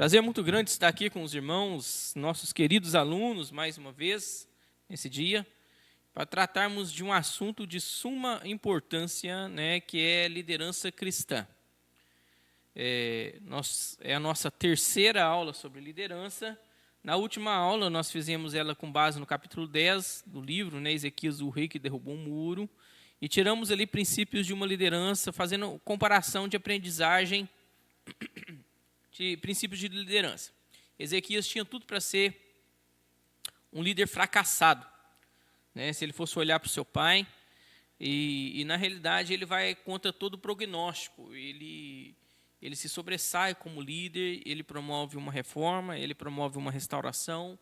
Prazer muito grande estar aqui com os irmãos, nossos queridos alunos, mais uma vez, nesse dia, para tratarmos de um assunto de suma importância, né, que é liderança cristã. É a nossa terceira aula sobre liderança. Na última aula, nós fizemos ela com base no capítulo 10 do livro, né, Ezequias, o rei que derrubou um muro, e tiramos ali princípios de uma liderança, fazendo comparação de aprendizagem de princípios de liderança. Ezequias tinha tudo para ser um líder fracassado, né? Se ele fosse olhar para o seu pai, e na realidade ele vai contra todo o prognóstico, ele se sobressai como líder, ele promove uma reforma, ele promove uma restauração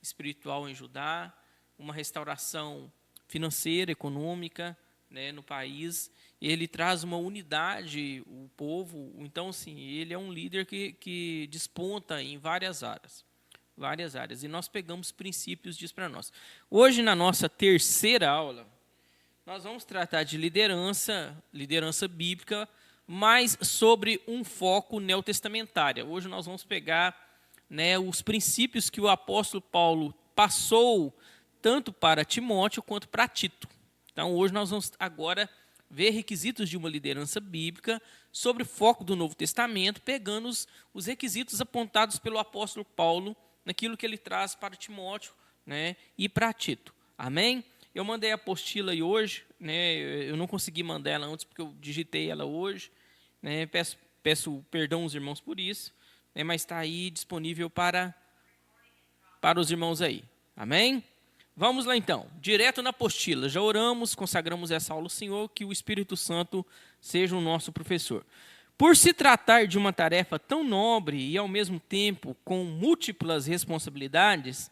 espiritual em Judá, uma restauração financeira, econômica, né, no país. Ele traz uma unidade, o povo. Então, assim, ele é um líder que desponta em várias áreas. E nós pegamos princípios disso para nós. Hoje, na nossa terceira aula, nós vamos tratar de liderança bíblica, mas sobre um foco neotestamentário. Hoje nós vamos pegar, né, os princípios que o apóstolo Paulo passou tanto para Timóteo quanto para Tito. Então, hoje nós vamos agora ver requisitos de uma liderança bíblica sobre o foco do Novo Testamento, pegando os requisitos apontados pelo apóstolo Paulo naquilo que ele traz para Timóteo, né, e para Tito. Amém? Eu mandei a apostila aí hoje, né, eu não consegui mandar ela antes porque eu digitei ela hoje, né, peço perdão aos irmãos por isso, né, mas está aí disponível para os irmãos aí. Amém? Vamos lá então, direto na apostila. Já oramos, consagramos essa aula ao Senhor, que o Espírito Santo seja o nosso professor. Por se tratar de uma tarefa tão nobre e ao mesmo tempo com múltiplas responsabilidades,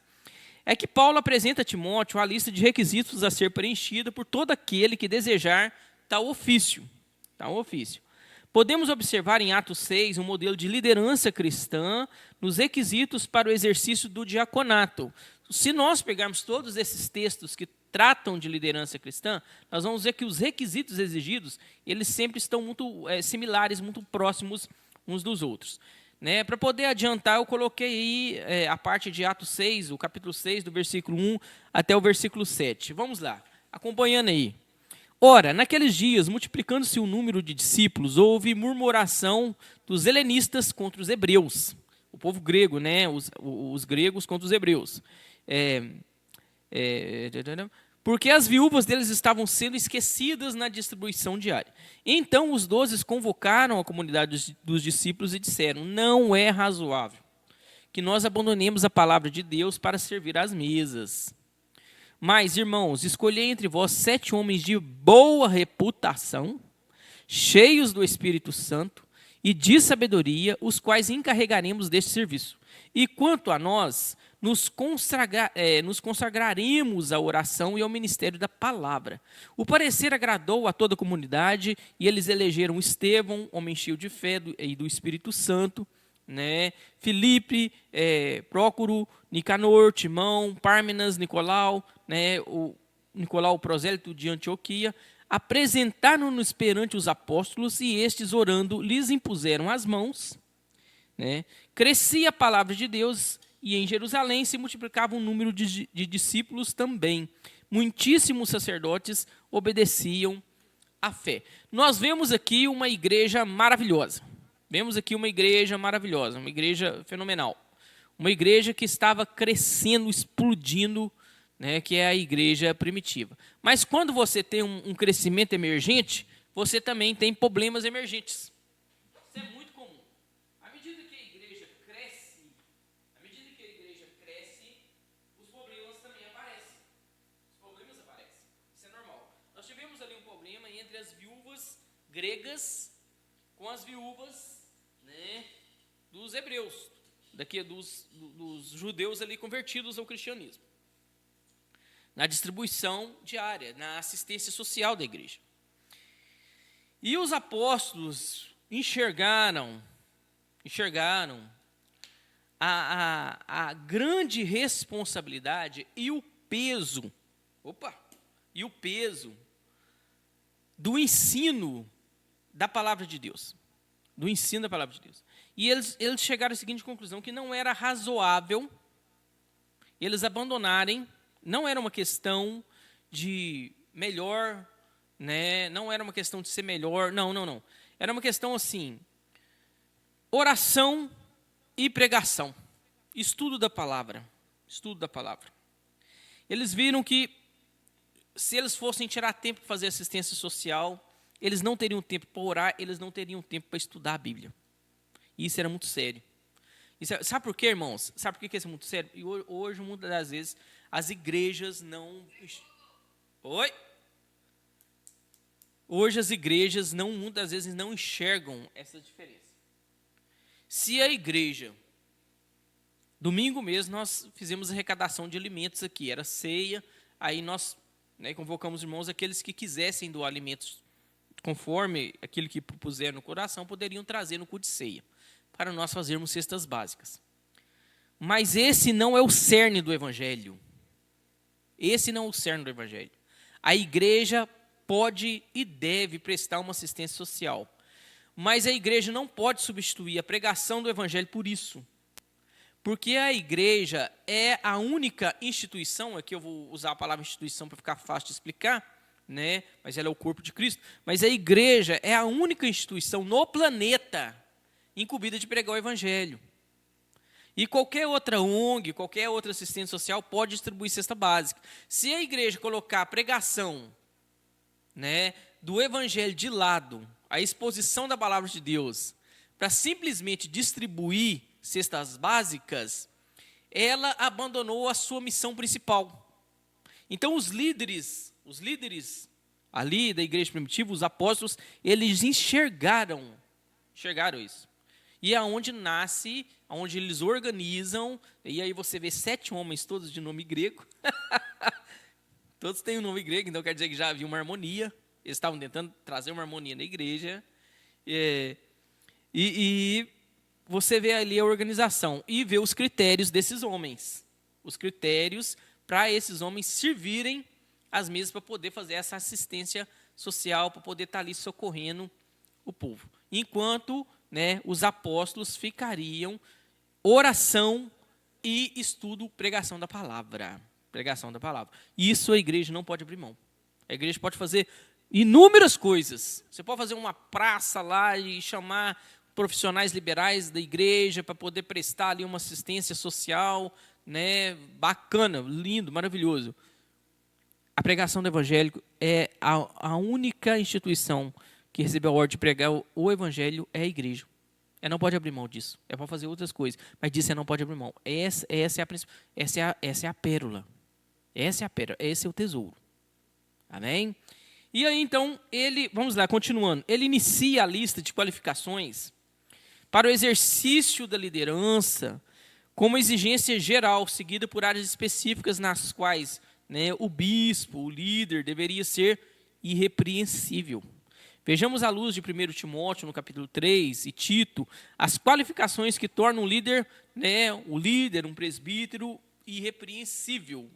é que Paulo apresenta a Timóteo a lista de requisitos a ser preenchida por todo aquele que desejar tal ofício. Podemos observar em Atos 6 um modelo de liderança cristã nos requisitos para o exercício do diaconato. Se nós pegarmos todos esses textos que tratam de liderança cristã, nós vamos ver que os requisitos exigidos, eles sempre estão muito similares, muito próximos uns dos outros. Né? Para poder adiantar, eu coloquei aí a parte de Atos 6, o capítulo 6, do versículo 1 até o versículo 7. Vamos lá, acompanhando aí. Ora, naqueles dias, multiplicando-se o número de discípulos, houve murmuração dos helenistas contra os hebreus. O povo grego, né? Os gregos contra os hebreus. Porque as viúvas deles estavam sendo esquecidas na distribuição diária. Então os 12 convocaram a comunidade dos discípulos e disseram: não é razoável que nós abandonemos a palavra de Deus para servir às mesas. Mas, irmãos, escolhei entre vós 7 homens de boa reputação, cheios do Espírito Santo e de sabedoria, os quais encarregaremos deste serviço. E quanto a nós, nos consagraremos à oração e ao ministério da palavra. O parecer agradou a toda a comunidade, e eles elegeram Estevão, homem cheio de fé e do Espírito Santo, né? Filipe, Prócoro, Nicanor, Timão, Pármenas, Nicolau, né? O Nicolau, o prosélito de Antioquia, apresentaram-nos perante os apóstolos, e estes, orando, lhes impuseram as mãos, né? Crescia a palavra de Deus, e em Jerusalém se multiplicava o número de discípulos também. Muitíssimos sacerdotes obedeciam à fé. Nós vemos aqui uma igreja maravilhosa. Uma igreja fenomenal. Uma igreja que estava crescendo, explodindo, né, que é a igreja primitiva. Mas quando você tem um crescimento emergente, você também tem problemas emergentes. Isso é muito comum. À medida que a igreja cresce, os problemas também aparecem. Isso é normal. Nós tivemos ali um problema entre as viúvas gregas com as viúvas, né, dos hebreus, dos judeus ali convertidos ao cristianismo. Na distribuição diária, na assistência social da igreja. E os apóstolos enxergaram a grande responsabilidade e o peso do ensino da palavra de Deus. do ensino da palavra de Deus. E eles chegaram à seguinte conclusão, que não era razoável eles abandonarem, não era uma questão de melhor, né? Não era uma questão de ser melhor, não. Era uma questão assim, oração e pregação, estudo da palavra. Eles viram que se eles fossem tirar tempo para fazer assistência social, eles não teriam tempo para orar, eles não teriam tempo para estudar a Bíblia. E isso era muito sério. Sabe por quê, irmãos? Sabe por que isso é muito sério? E hoje, muitas das vezes, as igrejas não... Hoje as igrejas, muitas vezes, não enxergam essa diferença. Se a igreja... Domingo mesmo, nós fizemos arrecadação de alimentos aqui. Era ceia, aí nós convocamos os irmãos, aqueles que quisessem doar alimentos conforme aquilo que puseram no coração, poderiam trazer no culto de ceia, para nós fazermos cestas básicas. Mas esse não é o cerne do Evangelho. A igreja pode e deve prestar uma assistência social, mas a igreja não pode substituir a pregação do Evangelho por isso. Porque a igreja é a única instituição, aqui eu vou usar a palavra instituição para ficar fácil de explicar, né? Mas ela é o corpo de Cristo. Mas a igreja é a única instituição no planeta incumbida de pregar o Evangelho. E qualquer outra ONG, qualquer outra assistente social pode distribuir cesta básica. Se a igreja colocar a pregação, né, do Evangelho de lado, a exposição da palavra de Deus, para simplesmente distribuir cestas básicas, ela abandonou a sua missão principal. Então os líderes ali da igreja primitiva, os apóstolos, eles enxergaram isso. E é onde nasce, onde eles organizam, e aí você vê 7 homens, todos de nome grego. Todos têm um nome grego, então quer dizer que já havia uma harmonia. Eles estavam tentando trazer uma harmonia na igreja. E você vê ali a organização e vê os critérios desses homens. Os critérios para esses homens servirem as mesas para poder fazer essa assistência social, para poder estar ali socorrendo o povo. Enquanto, né, os apóstolos ficariam oração e estudo, pregação da palavra. Isso a igreja não pode abrir mão. A igreja pode fazer inúmeras coisas. Você pode fazer uma praça lá e chamar profissionais liberais da igreja para poder prestar ali uma assistência social, né, bacana, lindo, maravilhoso. A pregação do evangelho é a única instituição que recebeu a ordem de pregar o evangelho é a igreja. Ela não pode abrir mão disso. É para fazer outras coisas, mas disso ela não pode abrir mão. Essa é a pérola. Essa é a pérola, esse é o tesouro. Amém? E aí então, vamos lá, continuando. Ele inicia a lista de qualificações para o exercício da liderança como exigência geral, seguida por áreas específicas nas quais, né, o bispo, o líder, deveria ser irrepreensível. Vejamos à luz de 1 Timóteo, no capítulo 3, e Tito, as qualificações que tornam o líder, um presbítero, irrepreensível.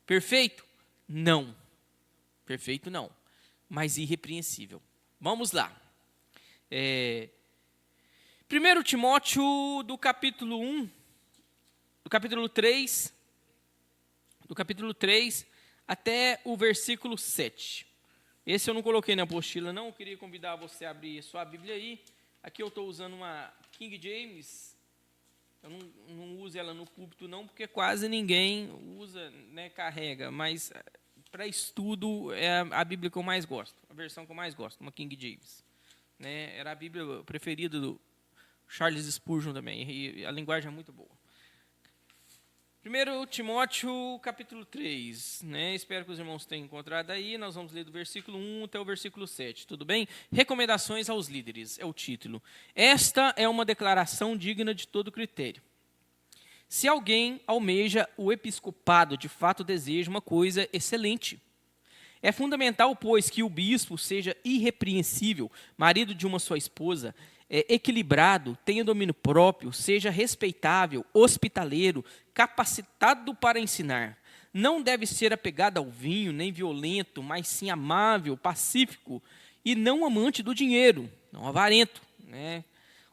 Perfeito? Não. Perfeito não, mas irrepreensível. Vamos lá. 1 Timóteo, do capítulo 1, do capítulo 3 até o versículo 7. Esse eu não coloquei na apostila, não. Eu queria convidar você a abrir sua Bíblia aí. Aqui eu estou usando uma King James. Eu não uso ela no púlpito, não, porque quase ninguém usa, né, carrega. Mas para estudo é a Bíblia que eu mais gosto, a versão que eu mais gosto, uma King James. Né, era a Bíblia preferida do Charles Spurgeon também, e a linguagem é muito boa. 1 Timóteo, capítulo 3, né? Espero que os irmãos tenham encontrado aí. Nós vamos ler do versículo 1 até o versículo 7, tudo bem? Recomendações aos líderes, é o título. Esta é uma declaração digna de todo critério. Se alguém almeja o episcopado, de fato deseja uma coisa excelente. É fundamental, pois, que o bispo seja irrepreensível, marido de uma só esposa, equilibrado, tenha domínio próprio, seja respeitável, hospitaleiro, capacitado para ensinar. Não deve ser apegado ao vinho, nem violento, mas sim amável, pacífico e não amante do dinheiro. não avarento, né?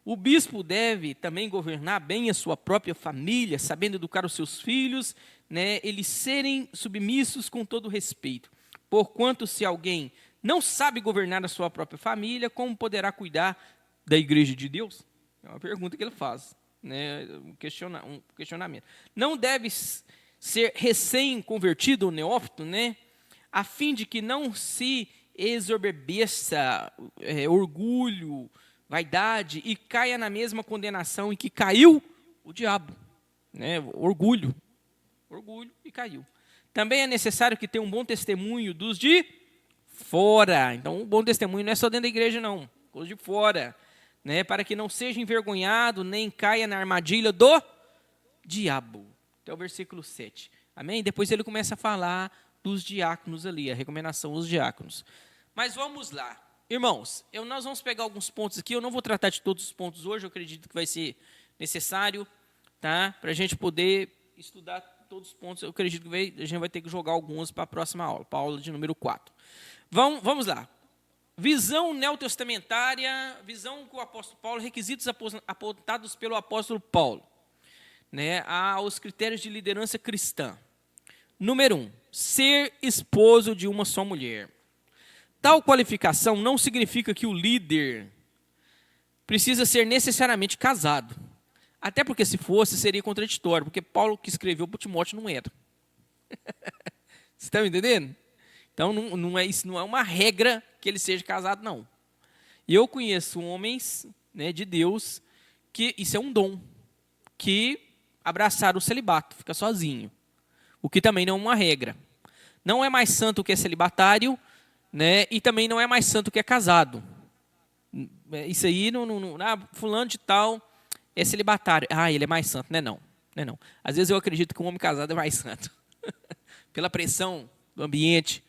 O bispo deve também governar bem a sua própria família, sabendo educar os seus filhos, né? Eles serem submissos com todo respeito. Porquanto, se alguém não sabe governar a sua própria família, como poderá cuidar da igreja de Deus? É uma pergunta que ele faz, né? Um questionamento. Não deve ser recém-convertido ou neófito, né? A fim de que não se exorbeça orgulho, vaidade, e caia na mesma condenação em que caiu o diabo, né? Orgulho e caiu. Também é necessário que tenha um bom testemunho dos de fora. Então, um bom testemunho não é só dentro da igreja, não. Os de fora, né? Para que não seja envergonhado, nem caia na armadilha do diabo. Até o versículo 7. Amém? Depois ele começa a falar dos diáconos ali, a recomendação aos diáconos. Mas vamos lá. Irmãos, nós vamos pegar alguns pontos aqui. Eu não vou tratar de todos os pontos hoje. Eu acredito que vai ser necessário, tá? Para a gente poder estudar todos os pontos. Eu acredito que a gente vai ter que jogar alguns para a próxima aula, para a aula de número 4. Vamos lá. Visão neotestamentária, visão com o apóstolo Paulo, requisitos apontados pelo apóstolo Paulo, né, aos critérios de liderança cristã. Número 1, ser esposo de uma só mulher. Tal qualificação não significa que o líder precisa ser necessariamente casado. Até porque, se fosse, seria contraditório, porque Paulo, que escreveu para Timóteo, não era. Você está me entendendo? Então, isso não é uma regra que ele seja casado, não. E eu conheço homens, né, de Deus, que isso é um dom, que abraçaram o celibato, fica sozinho. O que também não é uma regra. Não é mais santo que é celibatário, né, e também não é mais santo que é casado. Isso aí, fulano de tal é celibatário. Ele é mais santo. Não é não. Às vezes eu acredito que um homem casado é mais santo. Pela pressão do ambiente,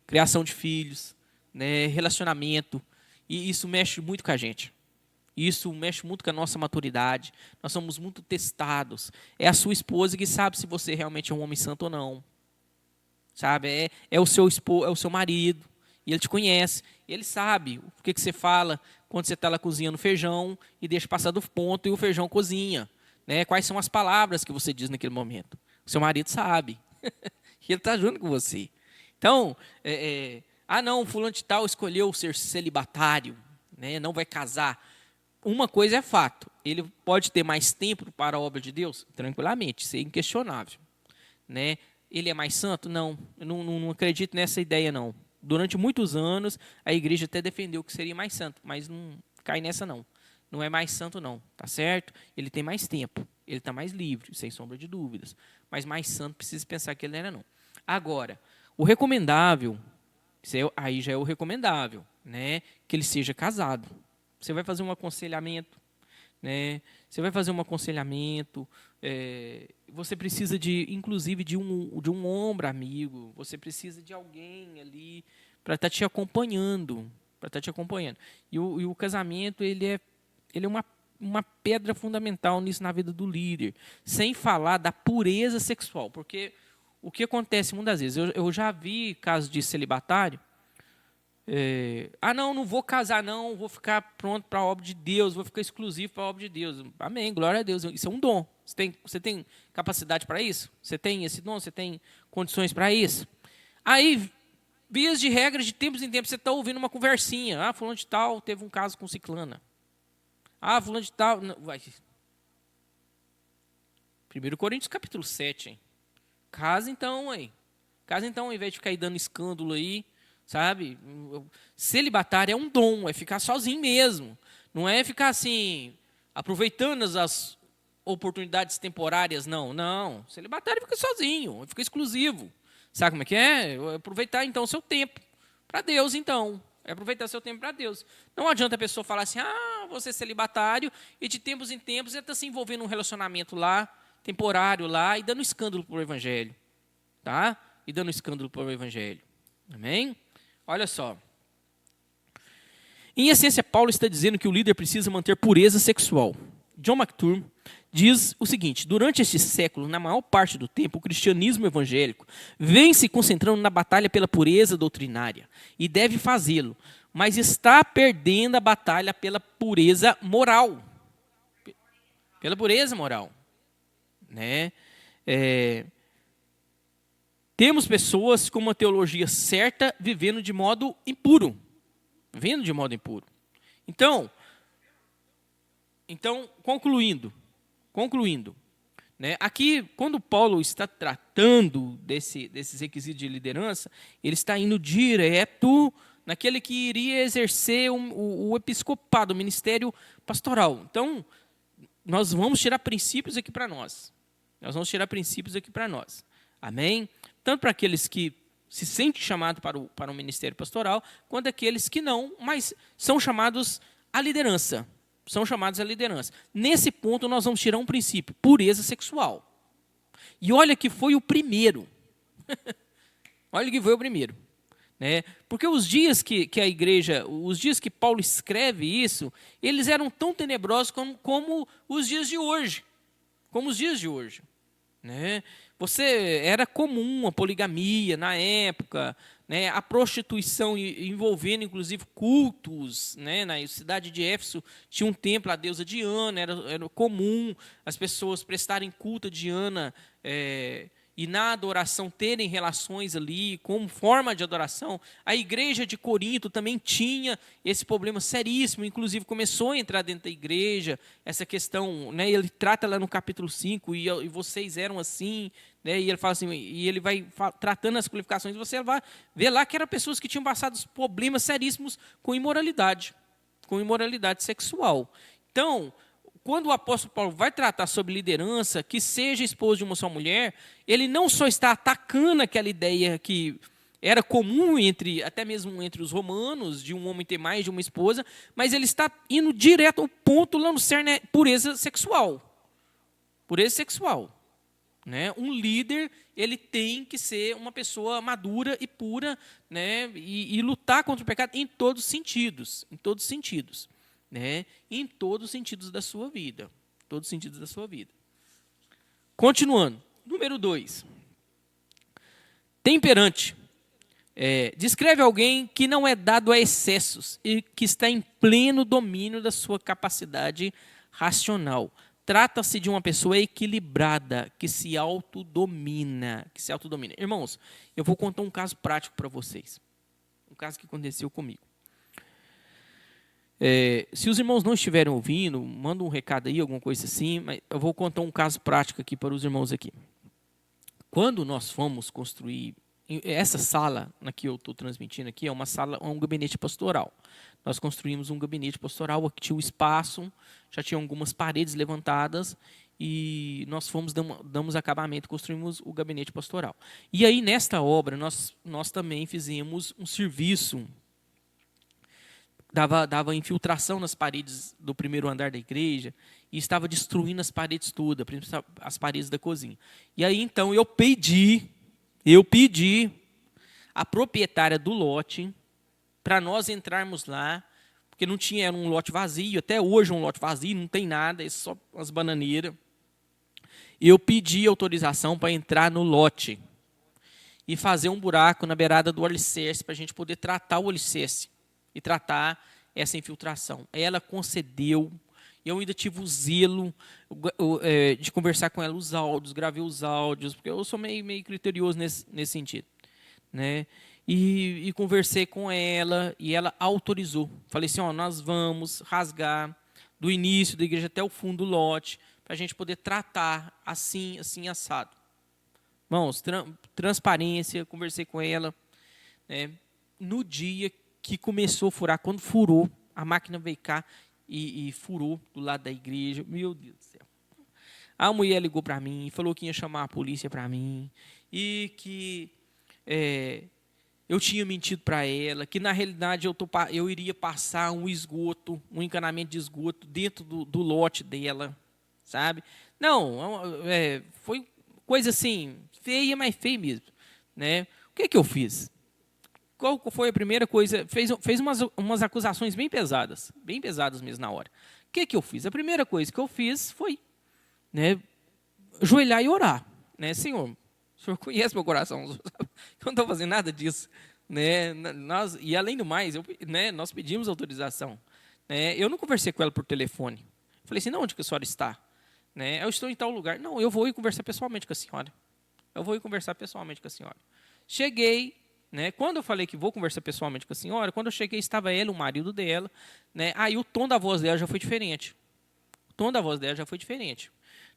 criação de filhos, né, relacionamento. E isso mexe muito com a gente. Isso mexe muito com a nossa maturidade. Nós somos muito testados. É a sua esposa que sabe se você realmente é um homem santo ou não. Sabe? É o seu marido. E ele te conhece. Ele sabe o que você fala quando você está lá cozinhando feijão e deixa passar do ponto e o feijão cozinha. Né? Quais são as palavras que você diz naquele momento. O seu marido sabe. E ele está junto com você. Então, não, fulano de tal escolheu ser celibatário, né? Não vai casar. Uma coisa é fato, ele pode ter mais tempo para a obra de Deus? Tranquilamente, isso é inquestionável. Né? Ele é mais santo? Não, eu não acredito nessa ideia, não. Durante muitos anos, a igreja até defendeu que seria mais santo, mas não cai nessa, não. Não é mais santo, não, tá certo? Ele tem mais tempo, ele está mais livre, sem sombra de dúvidas. Mas mais santo, precisa pensar que ele não era, não. Agora, o recomendável, aí já é o recomendável, né? Que ele seja casado. Você vai fazer um aconselhamento, né? Você vai fazer um aconselhamento, você precisa inclusive de um ombro amigo, você precisa de alguém ali para estar te acompanhando, E o casamento ele é uma pedra fundamental nisso na vida do líder, sem falar da pureza sexual, porque o que acontece muitas vezes, eu já vi casos de celibatário. Não vou casar não, vou ficar pronto para a obra de Deus, vou ficar exclusivo para a obra de Deus. Amém, glória a Deus, isso é um dom. Você tem capacidade para isso? Você tem esse dom? Você tem condições para isso? Aí, vias de regra, de tempos em tempos, você está ouvindo uma conversinha. Fulano de tal teve um caso com ciclana. Fulano de tal... Não, vai. 1 Coríntios capítulo 7, hein? Casa então, ao invés de ficar aí dando escândalo aí, sabe? Celibatário é um dom, é ficar sozinho mesmo. Não é ficar assim, aproveitando as oportunidades temporárias, não. Não, celibatário fica sozinho, fica exclusivo. Sabe como é que é? Aproveitar então o seu tempo para Deus, então. É aproveitar seu tempo para Deus. Não adianta a pessoa falar assim, você é celibatário, e de tempos em tempos você está se envolvendo num relacionamento lá, temporário lá, e dando escândalo para o Evangelho. Tá? E dando escândalo para o Evangelho. Amém? Olha só. Em essência, Paulo está dizendo que o líder precisa manter pureza sexual. John McTurk diz o seguinte: durante este século, na maior parte do tempo, o cristianismo evangélico vem se concentrando na batalha pela pureza doutrinária e deve fazê-lo. mas está perdendo a batalha pela pureza moral. Pela pureza moral. Né? Temos pessoas com uma teologia certa vivendo de modo impuro. Vivendo de modo impuro. Então concluindo, né, aqui, quando Paulo está tratando desses requisitos de liderança, ele está indo direto naquele que iria exercer o episcopado, o ministério pastoral. Então, nós vamos tirar princípios aqui para nós. Amém? Tanto para aqueles que se sentem chamados para o ministério pastoral, quanto aqueles que não, mas são chamados à liderança. Nesse ponto, nós vamos tirar um princípio: pureza sexual. E olha que foi o primeiro. Né? Porque os dias que a igreja, os dias que Paulo escreve isso, eles eram tão tenebrosos como os dias de hoje. Né? Era comum a poligamia na época, né? A prostituição envolvendo inclusive cultos, né? Na cidade de Éfeso tinha um templo à deusa Diana, era comum as pessoas prestarem culto a Diana e na adoração terem relações ali como forma de adoração. A igreja de Corinto também tinha esse problema seríssimo, inclusive começou a entrar dentro da igreja essa questão, né? Ele trata lá no capítulo 5, e vocês eram assim, né? E ele fala assim, e ele vai tratando as qualificações, e você vai ver lá que eram pessoas que tinham passado problemas seríssimos com imoralidade sexual. Então, quando o apóstolo Paulo vai tratar sobre liderança, que seja esposo de uma só mulher, ele não só está atacando aquela ideia que era comum até mesmo entre os romanos, de um homem ter mais de uma esposa, mas ele está indo direto ao ponto lá no cerne, pureza sexual. Né? Um líder, ele tem que ser uma pessoa madura e pura, né? E lutar contra o pecado em todos os sentidos. Né? Em todos os sentidos da sua vida. Continuando. Número 2. Temperante. Descreve alguém que não é dado a excessos e que está em pleno domínio da sua capacidade racional. Trata-se de uma pessoa equilibrada, que se autodomina. Irmãos, eu vou contar um caso prático para vocês. Um caso que aconteceu comigo. Se os irmãos não estiverem ouvindo, manda um recado aí, alguma coisa assim, mas eu vou contar um caso prático aqui para os irmãos aqui. Quando nós fomos construir, essa sala que eu estou transmitindo aqui é um gabinete pastoral. Nós construímos um gabinete pastoral, aqui tinha o espaço, já tinha algumas paredes levantadas, e nós damos acabamento, construímos o gabinete pastoral. E aí, nesta obra, nós também fizemos um serviço, dava infiltração nas paredes do primeiro andar da igreja e estava destruindo as paredes todas, principalmente as paredes da cozinha. E aí, então, eu pedi à proprietária do lote para nós entrarmos lá, porque não tinha, era um lote vazio, até hoje é um lote vazio, não tem nada, é só umas bananeiras. Eu pedi autorização para entrar no lote e fazer um buraco na beirada do alicerce para a gente poder tratar o alicerce e tratar essa infiltração. Ela concedeu, eu ainda tive o zelo de conversar com ela os áudios, gravei os áudios, porque eu sou meio criterioso nesse sentido. Né? E conversei com ela, e ela autorizou. Falei assim, nós vamos rasgar do início da igreja até o fundo do lote, para a gente poder tratar assim assado. Irmãos, transparência, conversei com ela. Né? No dia que começou a furar, quando furou, a máquina veio cá e furou do lado da igreja. Meu Deus do céu. A mulher ligou para mim, falou que ia chamar a polícia para mim, e que eu tinha mentido para ela, que na realidade eu iria passar um encanamento de esgoto dentro do lote dela, sabe? Não, foi coisa assim, feia, mas feia mesmo. Né? O que eu fiz? Qual foi a primeira coisa? Fez umas acusações bem pesadas mesmo na hora. O que eu fiz? A primeira coisa que eu fiz foi, né, ajoelhar e orar. Né? Senhor, o Senhor conhece meu coração, eu não estou fazendo nada disso. né? E além do mais, né, nós pedimos autorização. Né? Eu não conversei com ela por telefone. Falei assim, não, onde que a senhora está? Né? Eu estou em tal lugar. Não, eu vou ir conversar pessoalmente com a senhora. Eu vou ir conversar pessoalmente com a senhora. Cheguei, né? Quando eu falei que vou conversar pessoalmente com a senhora, quando eu cheguei estava ela, o marido dela, né? Aí o tom da voz dela já foi diferente. O tom da voz dela já foi diferente.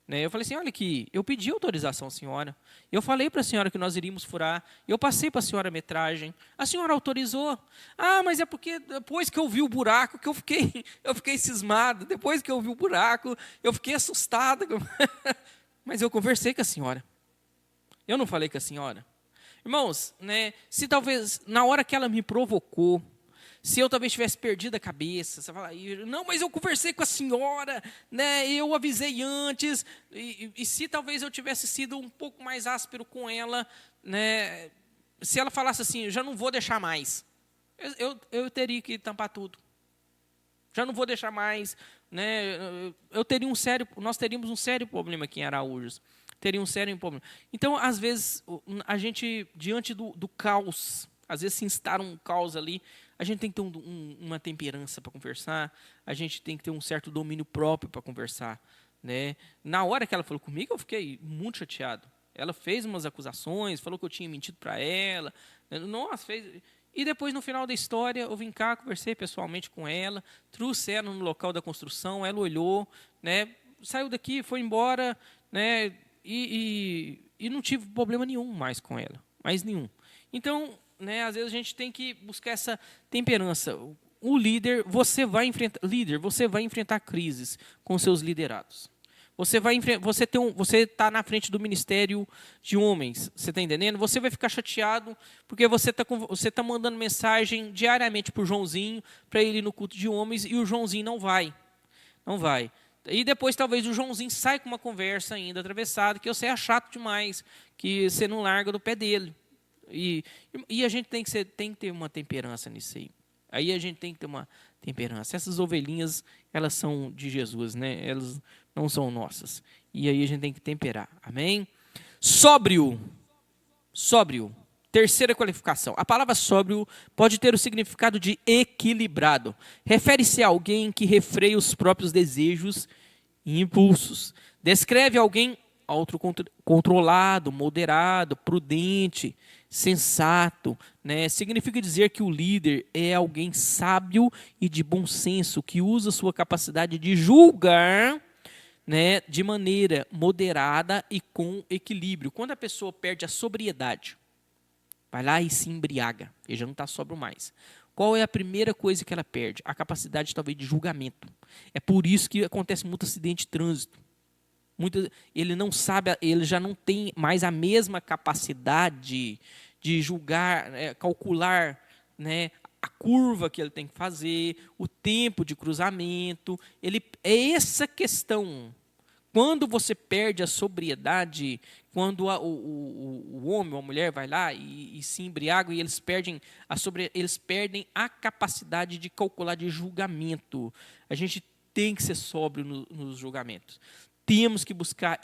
Né? Eu falei assim, olha aqui, eu pedi autorização à senhora. Eu falei para a senhora que nós iríamos furar. Eu passei para a senhora a metragem. A senhora autorizou. Ah, mas é porque depois que eu vi o buraco que eu fiquei cismado. Depois que eu vi o buraco, eu fiquei assustado. Mas eu conversei com a senhora. Eu não falei com a senhora. Irmãos, né, se talvez na hora que ela me provocou, se eu talvez tivesse perdido a cabeça, você fala, não, mas eu conversei com a senhora, né, eu avisei antes, e se talvez eu tivesse sido um pouco mais áspero com ela, né, se ela falasse assim, já não vou deixar mais, eu teria que tampar tudo. Já não vou deixar mais, né, nós teríamos um sério problema aqui em Araújos. Teria um sério problema. Então, às vezes, a gente, diante do caos, às vezes se instala um caos ali, a gente tem que ter uma temperança para conversar, a gente tem que ter um certo domínio próprio para conversar. Né? Na hora que ela falou comigo, eu fiquei muito chateado. Ela fez umas acusações, falou que eu tinha mentido para ela. Nossa, fez... E depois, no final da história, eu vim cá, conversei pessoalmente com ela, trouxe ela no local da construção, ela olhou, né? Saiu daqui, foi embora, né? E não tive problema nenhum mais com ela, mais nenhum. Então, né, às vezes a gente tem que buscar essa temperança. O líder, você vai enfrentar crises com seus liderados. Você está na frente do ministério de homens, você está entendendo? Você vai ficar chateado porque você tá mandando mensagem diariamente para o Joãozinho para ele ir no culto de homens e o Joãozinho não vai. E depois talvez o Joãozinho sai com uma conversa ainda atravessada, que você é chato demais, que você não larga do pé dele. E a gente tem que ter uma temperança nisso aí. Aí a gente tem que ter uma temperança. Essas ovelhinhas, elas são de Jesus, né? Elas não são nossas. E aí a gente tem que temperar. Amém? Sóbrio. Terceira qualificação. A palavra sóbrio pode ter o significado de equilibrado. Refere-se a alguém que refreia os próprios desejos e impulsos. Descreve alguém autocontrolado, moderado, prudente, sensato. Né? Significa dizer que o líder é alguém sábio e de bom senso, que usa sua capacidade de julgar, né, de maneira moderada e com equilíbrio. Quando a pessoa perde a sobriedade, vai lá e se embriaga, ele já não está sóbrio mais. Qual é a primeira coisa que ela perde? A capacidade, talvez, de julgamento. É por isso que acontece muito acidente de trânsito. Ele não sabe, ele já não tem mais a mesma capacidade de julgar, calcular, né, a curva que ele tem que fazer, o tempo de cruzamento. É essa questão. Quando você perde a sobriedade, quando o homem ou a mulher vai lá e se embriagam e eles perdem a capacidade de calcular, de julgamento. A gente tem que ser sóbrio nos julgamentos. Temos que buscar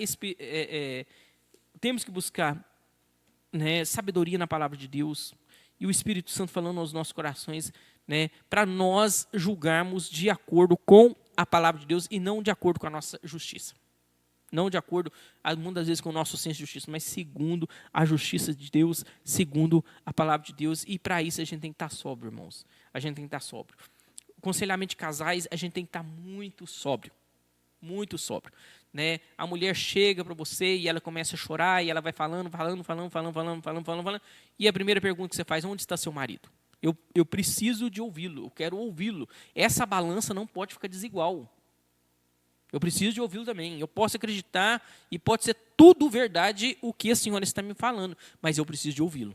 né, sabedoria na palavra de Deus e o Espírito Santo falando aos nossos corações, né, para nós julgarmos de acordo com a palavra de Deus e não de acordo com a nossa justiça. Não de acordo, muitas vezes, com o nosso senso de justiça, mas segundo a justiça de Deus, segundo a palavra de Deus. E para isso a gente tem que estar sóbrio, irmãos. A gente tem que estar sóbrio. Aconselhamento de casais, a gente tem que estar muito sóbrio. Muito sóbrio. Né? A mulher chega para você e ela começa a chorar e ela vai falando. E a primeira pergunta que você faz, onde está seu marido? Eu preciso de ouvi-lo, eu quero ouvi-lo. Essa balança não pode ficar desigual. Eu preciso de ouvi-lo também. Eu posso acreditar e pode ser tudo verdade o que a senhora está me falando, mas eu preciso de ouvi-lo.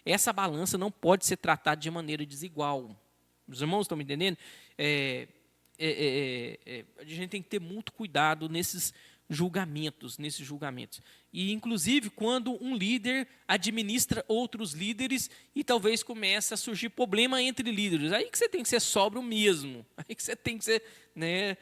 Essa balança não pode ser tratada de maneira desigual. Os irmãos estão me entendendo? A gente tem que ter muito cuidado nesses julgamentos. E, inclusive, quando um líder administra outros líderes e talvez comece a surgir problema entre líderes. Aí que você tem que ser sóbrio mesmo. Aí que você tem que ser, né,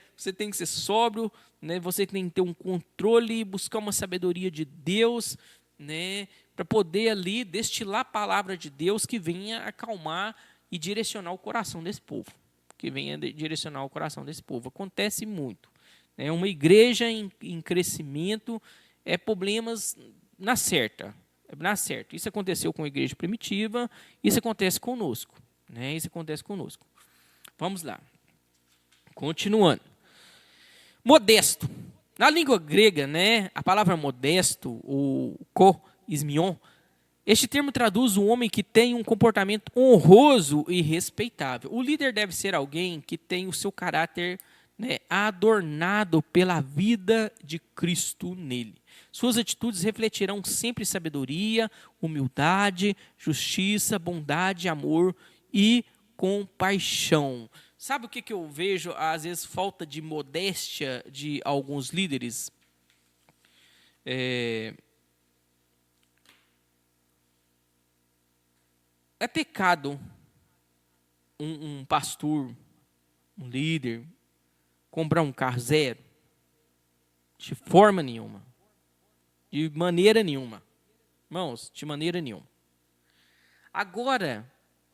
sóbrio, né, você tem que ter um controle, buscar uma sabedoria de Deus, né, para poder ali destilar a palavra de Deus que venha acalmar e direcionar o coração desse povo. Que venha direcionar o coração desse povo. Acontece muito. Né? Uma igreja em crescimento é problemas na certa. Na certa. Isso aconteceu com a igreja primitiva, isso acontece conosco. Né? Isso acontece conosco. Vamos lá. Continuando. Modesto. Na língua grega, né, a palavra modesto, o ko-ismion, este termo traduz um homem que tem um comportamento honroso e respeitável. O líder deve ser alguém que tem o seu caráter, né, adornado pela vida de Cristo nele. Suas atitudes refletirão sempre sabedoria, humildade, justiça, bondade, amor e compaixão. Sabe o que eu vejo, às vezes, falta de modéstia de alguns líderes? É pecado um pastor, um líder, comprar um carro zero? De forma nenhuma. De maneira nenhuma. Irmãos, de maneira nenhuma. Agora,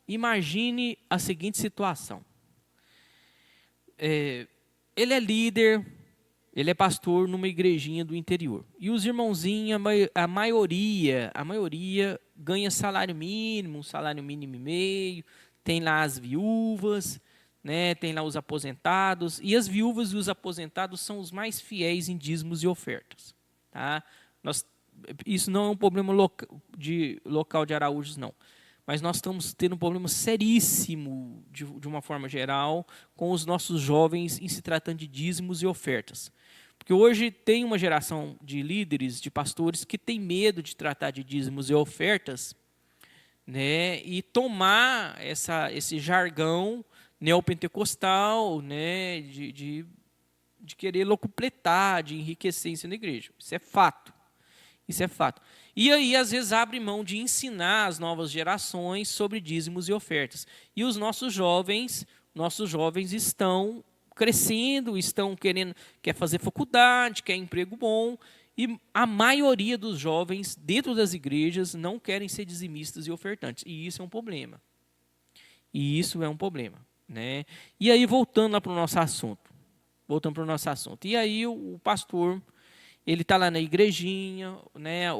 imagine a seguinte situação. Ele é líder, ele é pastor numa igrejinha do interior. E os irmãozinhos, a maioria ganha salário mínimo, um salário mínimo e meio, tem lá as viúvas, né, tem lá os aposentados, e as viúvas e os aposentados são os mais fiéis em dízimos e ofertas. Tá? Isso não é um problema local de Araújos, não. Mas nós estamos tendo um problema seríssimo, de uma forma geral, com os nossos jovens em se tratando de dízimos e ofertas. Porque hoje tem uma geração de líderes, de pastores, que tem medo de tratar de dízimos e ofertas, né, e tomar esse jargão neopentecostal, né, de querer locupletar, de enriquecer isso na igreja. Isso é fato. Isso é fato. E aí, às vezes, abre mão de ensinar as novas gerações sobre dízimos e ofertas. E os nossos jovens estão crescendo, quer fazer faculdade, quer emprego bom, e a maioria dos jovens dentro das igrejas não querem ser dizimistas e ofertantes. E isso é um problema. Né? E aí, voltando lá para o nosso assunto. E aí, o pastor, ele está lá na igrejinha, né?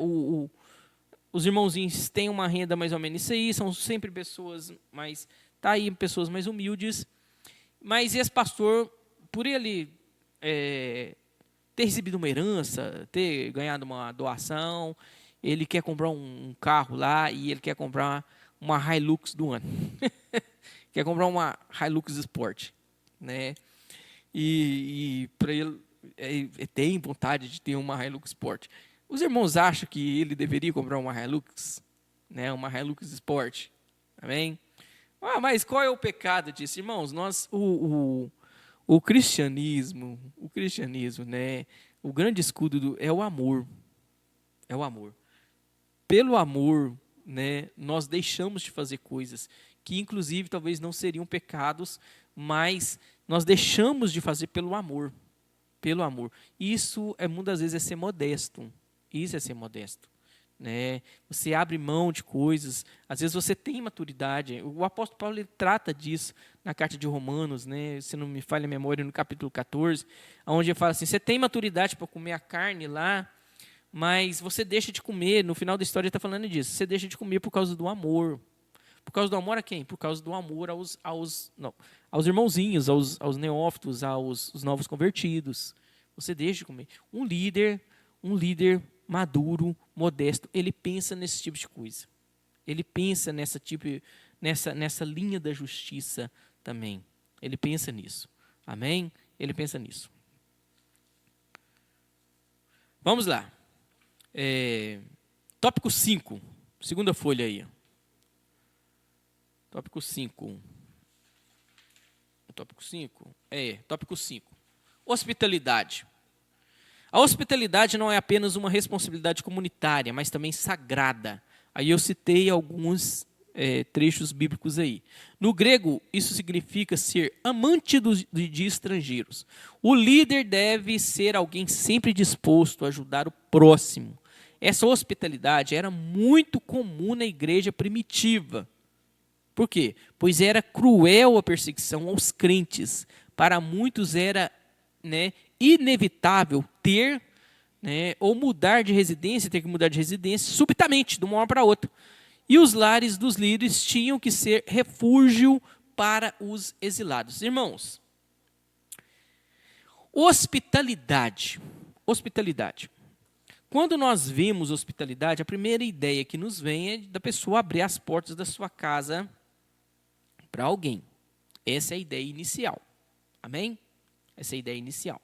Os irmãozinhos têm uma renda mais ou menos isso aí, são sempre pessoas mais humildes. Mas esse pastor, por ele ter recebido uma herança, ter ganhado uma doação, ele quer comprar um carro lá e ele quer comprar uma Hilux do ano. Quer comprar uma Hilux Sport, né? E para ele, tem vontade de ter uma Hilux Sport. Os irmãos acham que ele deveria comprar uma Hilux, né? Uma Hilux Sport, amém? Mas qual é o pecado disso, irmãos? O cristianismo, né? O grande escudo é o amor. É o amor. Pelo amor, né, nós deixamos de fazer coisas que, inclusive, talvez não seriam pecados, mas nós deixamos de fazer pelo amor. Pelo amor. Isso, muitas vezes, é ser modesto. Isso é ser modesto. Né? Você abre mão de coisas. Às vezes, você tem maturidade. O apóstolo Paulo ele trata disso na carta de Romanos, né? Se não me falha a memória, no capítulo 14, onde ele fala assim, você tem maturidade para comer a carne lá, mas você deixa de comer. No final da história ele está falando disso. Você deixa de comer por causa do amor. Por causa do amor a quem? Por causa do amor aos irmãozinhos, aos neófitos, aos novos convertidos. Você deixa de comer. Um líder maduro, modesto, ele pensa nesse tipo de coisa. Ele pensa nessa linha da justiça também. Ele pensa nisso. Amém? Ele pensa nisso. Vamos lá. Tópico 5. Segunda folha aí. Tópico 5. Tópico 5? Tópico 5. Hospitalidade. A hospitalidade não é apenas uma responsabilidade comunitária, mas também sagrada. Aí eu citei alguns trechos bíblicos aí. No grego, isso significa ser amante de estrangeiros. O líder deve ser alguém sempre disposto a ajudar o próximo. Essa hospitalidade era muito comum na igreja primitiva. Por quê? Pois era cruel a perseguição aos crentes. Para muitos era, né, inevitável ter, né, ou mudar de residência, ter que mudar de residência subitamente, de uma hora para outra. E os lares dos líderes tinham que ser refúgio para os exilados. Irmãos, hospitalidade. Hospitalidade. Quando nós vemos hospitalidade, a primeira ideia que nos vem é da pessoa abrir as portas da sua casa para alguém. Essa é a ideia inicial. Amém? Essa é a ideia inicial.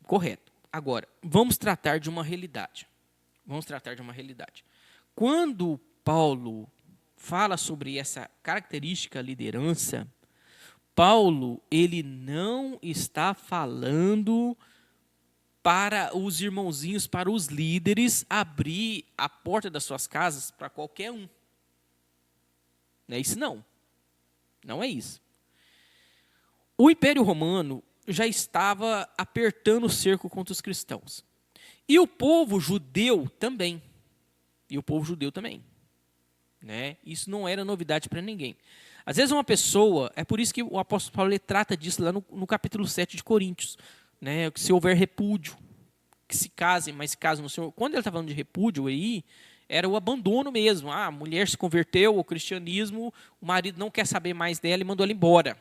Correto. Agora, vamos tratar de uma realidade. Vamos tratar de uma realidade. Quando Paulo fala sobre essa característica liderança, Paulo, ele não está falando para os irmãozinhos, para os líderes, abrir a porta das suas casas para qualquer um. Não é isso, não. Não é isso. O Império Romano já estava apertando o cerco contra os cristãos. E o povo judeu também. Né? Isso não era novidade para ninguém. Às vezes uma pessoa, é por isso que o apóstolo Paulo ele trata disso lá no capítulo 7 de Coríntios. Né? Se houver repúdio, que se casem, mas se casem no Senhor. Quando ele está falando de repúdio aí, era o abandono mesmo. A mulher se converteu ao cristianismo, o marido não quer saber mais dela e mandou ela embora.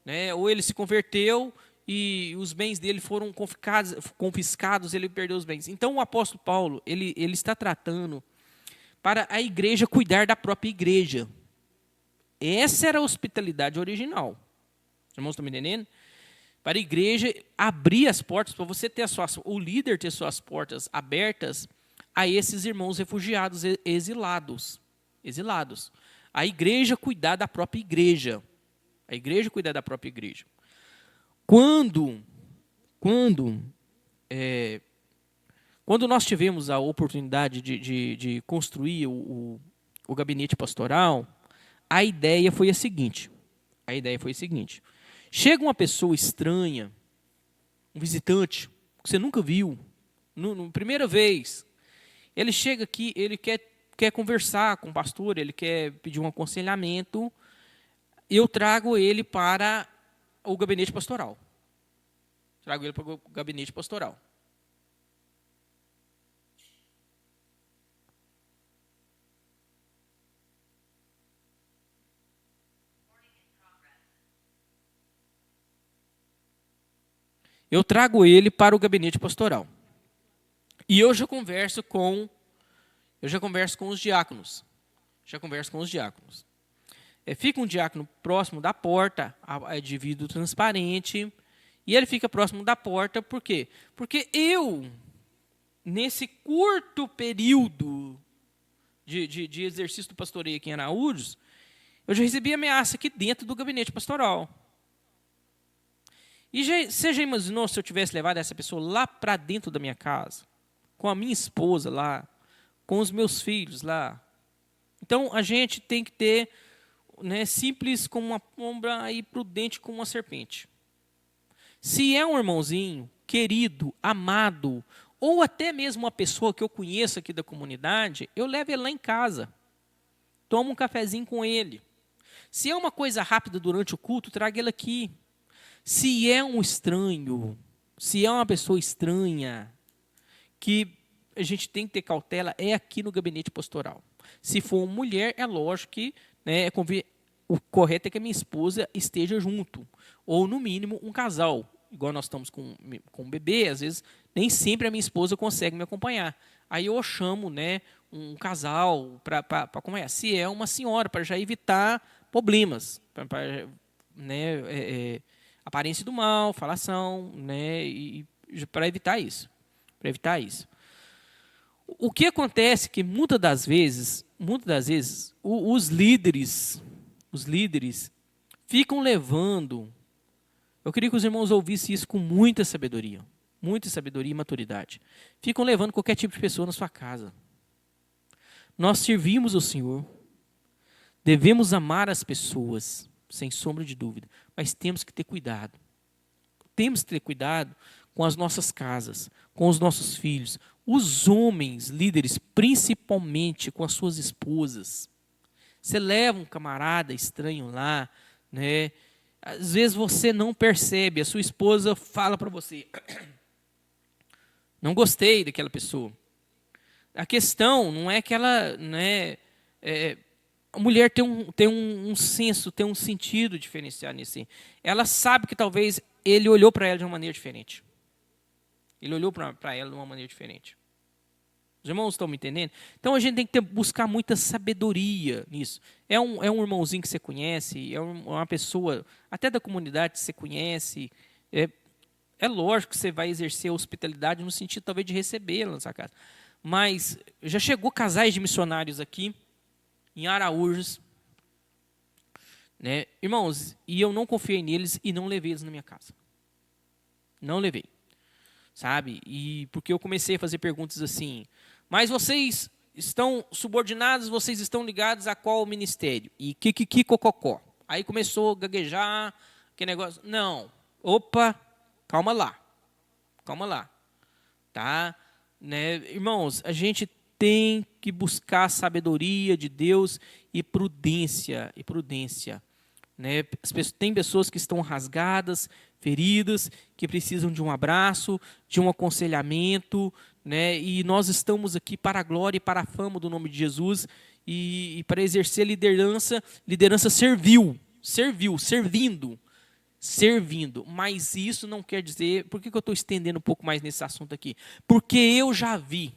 Né? Ou ele se converteu e os bens dele foram confiscados, ele perdeu os bens. Então o apóstolo Paulo, ele está tratando para a igreja cuidar da própria igreja. Essa era a hospitalidade original. Os irmãos estão me entendendo? Para a igreja abrir as portas, para você ter o líder ter suas portas abertas a esses irmãos refugiados, exilados. A igreja cuidar da própria igreja. A igreja cuidar da própria igreja. Quando nós tivemos a oportunidade de construir o gabinete pastoral, a ideia foi a seguinte. Chega uma pessoa estranha, um visitante, que você nunca viu, primeira vez. Ele chega aqui, ele quer conversar com o pastor, ele quer pedir um aconselhamento. Eu trago ele para o gabinete pastoral. Eu trago ele para o gabinete pastoral. E eu já converso com os diáconos. Fica um diácono próximo da porta, de vidro transparente, e ele fica próximo da porta, por quê? Porque eu, nesse curto período de exercício do pastoreio aqui em Araújos, eu já recebi ameaça aqui dentro do gabinete pastoral. E você já imaginou se eu tivesse levado essa pessoa lá para dentro da minha casa, com a minha esposa lá, com os meus filhos lá? Então, a gente tem que ter, né, simples como uma pombra e prudente como uma serpente. Se é um irmãozinho, querido, amado, ou até mesmo uma pessoa que eu conheço aqui da comunidade, eu levo ele lá em casa. Tomo um cafezinho com ele. Se é uma coisa rápida durante o culto, traga ele aqui. Se é um estranho, se é uma pessoa estranha, que a gente tem que ter cautela, é aqui no gabinete pastoral. Se for uma mulher, é lógico que, né, o correto é que a minha esposa esteja junto. Ou, no mínimo, um casal. Igual nós estamos com um bebê, às vezes, nem sempre a minha esposa consegue me acompanhar. Aí eu chamo, né, um casal para acompanhar. Se é uma senhora, para já evitar problemas. Aparência do mal, falação, né, e para evitar isso. O que acontece é que muitas das vezes, os líderes ficam levando. Eu queria que os irmãos ouvissem isso com muita sabedoria e maturidade. Ficam levando qualquer tipo de pessoa na sua casa. Nós servimos o Senhor, devemos amar as pessoas, sem sombra de dúvida, mas temos que ter cuidado. Temos que ter cuidado com as nossas casas, com os nossos filhos. Os homens líderes, principalmente com as suas esposas. Você leva um camarada estranho lá, né? Às vezes você não percebe, a sua esposa fala para você: não gostei daquela pessoa. A questão não é que ela, né, a mulher tem um senso, tem um sentido diferenciado nisso. Ela sabe que talvez ele olhou para ela de uma maneira diferente. Ele olhou para ela de uma maneira diferente. Os irmãos estão me entendendo? Então a gente tem que buscar muita sabedoria nisso. É um irmãozinho que você conhece, é uma pessoa, até da comunidade que você conhece. É lógico que você vai exercer a hospitalidade no sentido talvez de recebê-la na sua casa. Mas já chegou casais de missionários aqui, em Araújos, né? Irmãos, e eu não confiei neles e não levei eles na minha casa. Não levei. Sabe? E porque eu comecei a fazer perguntas assim: mas vocês estão subordinados, vocês estão ligados a qual ministério? E cococó. Aí começou a gaguejar, que negócio. Não. Opa, calma lá. Tá? Né? Irmãos, a gente tem que buscar a sabedoria de Deus e prudência. Né? Tem pessoas que estão rasgadas, feridas, que precisam de um abraço, de um aconselhamento, né? E nós estamos aqui para a glória e para a fama do nome de Jesus e para exercer liderança servindo. Mas isso não quer dizer... Por que eu estou estendendo um pouco mais nesse assunto aqui? Porque eu já vi.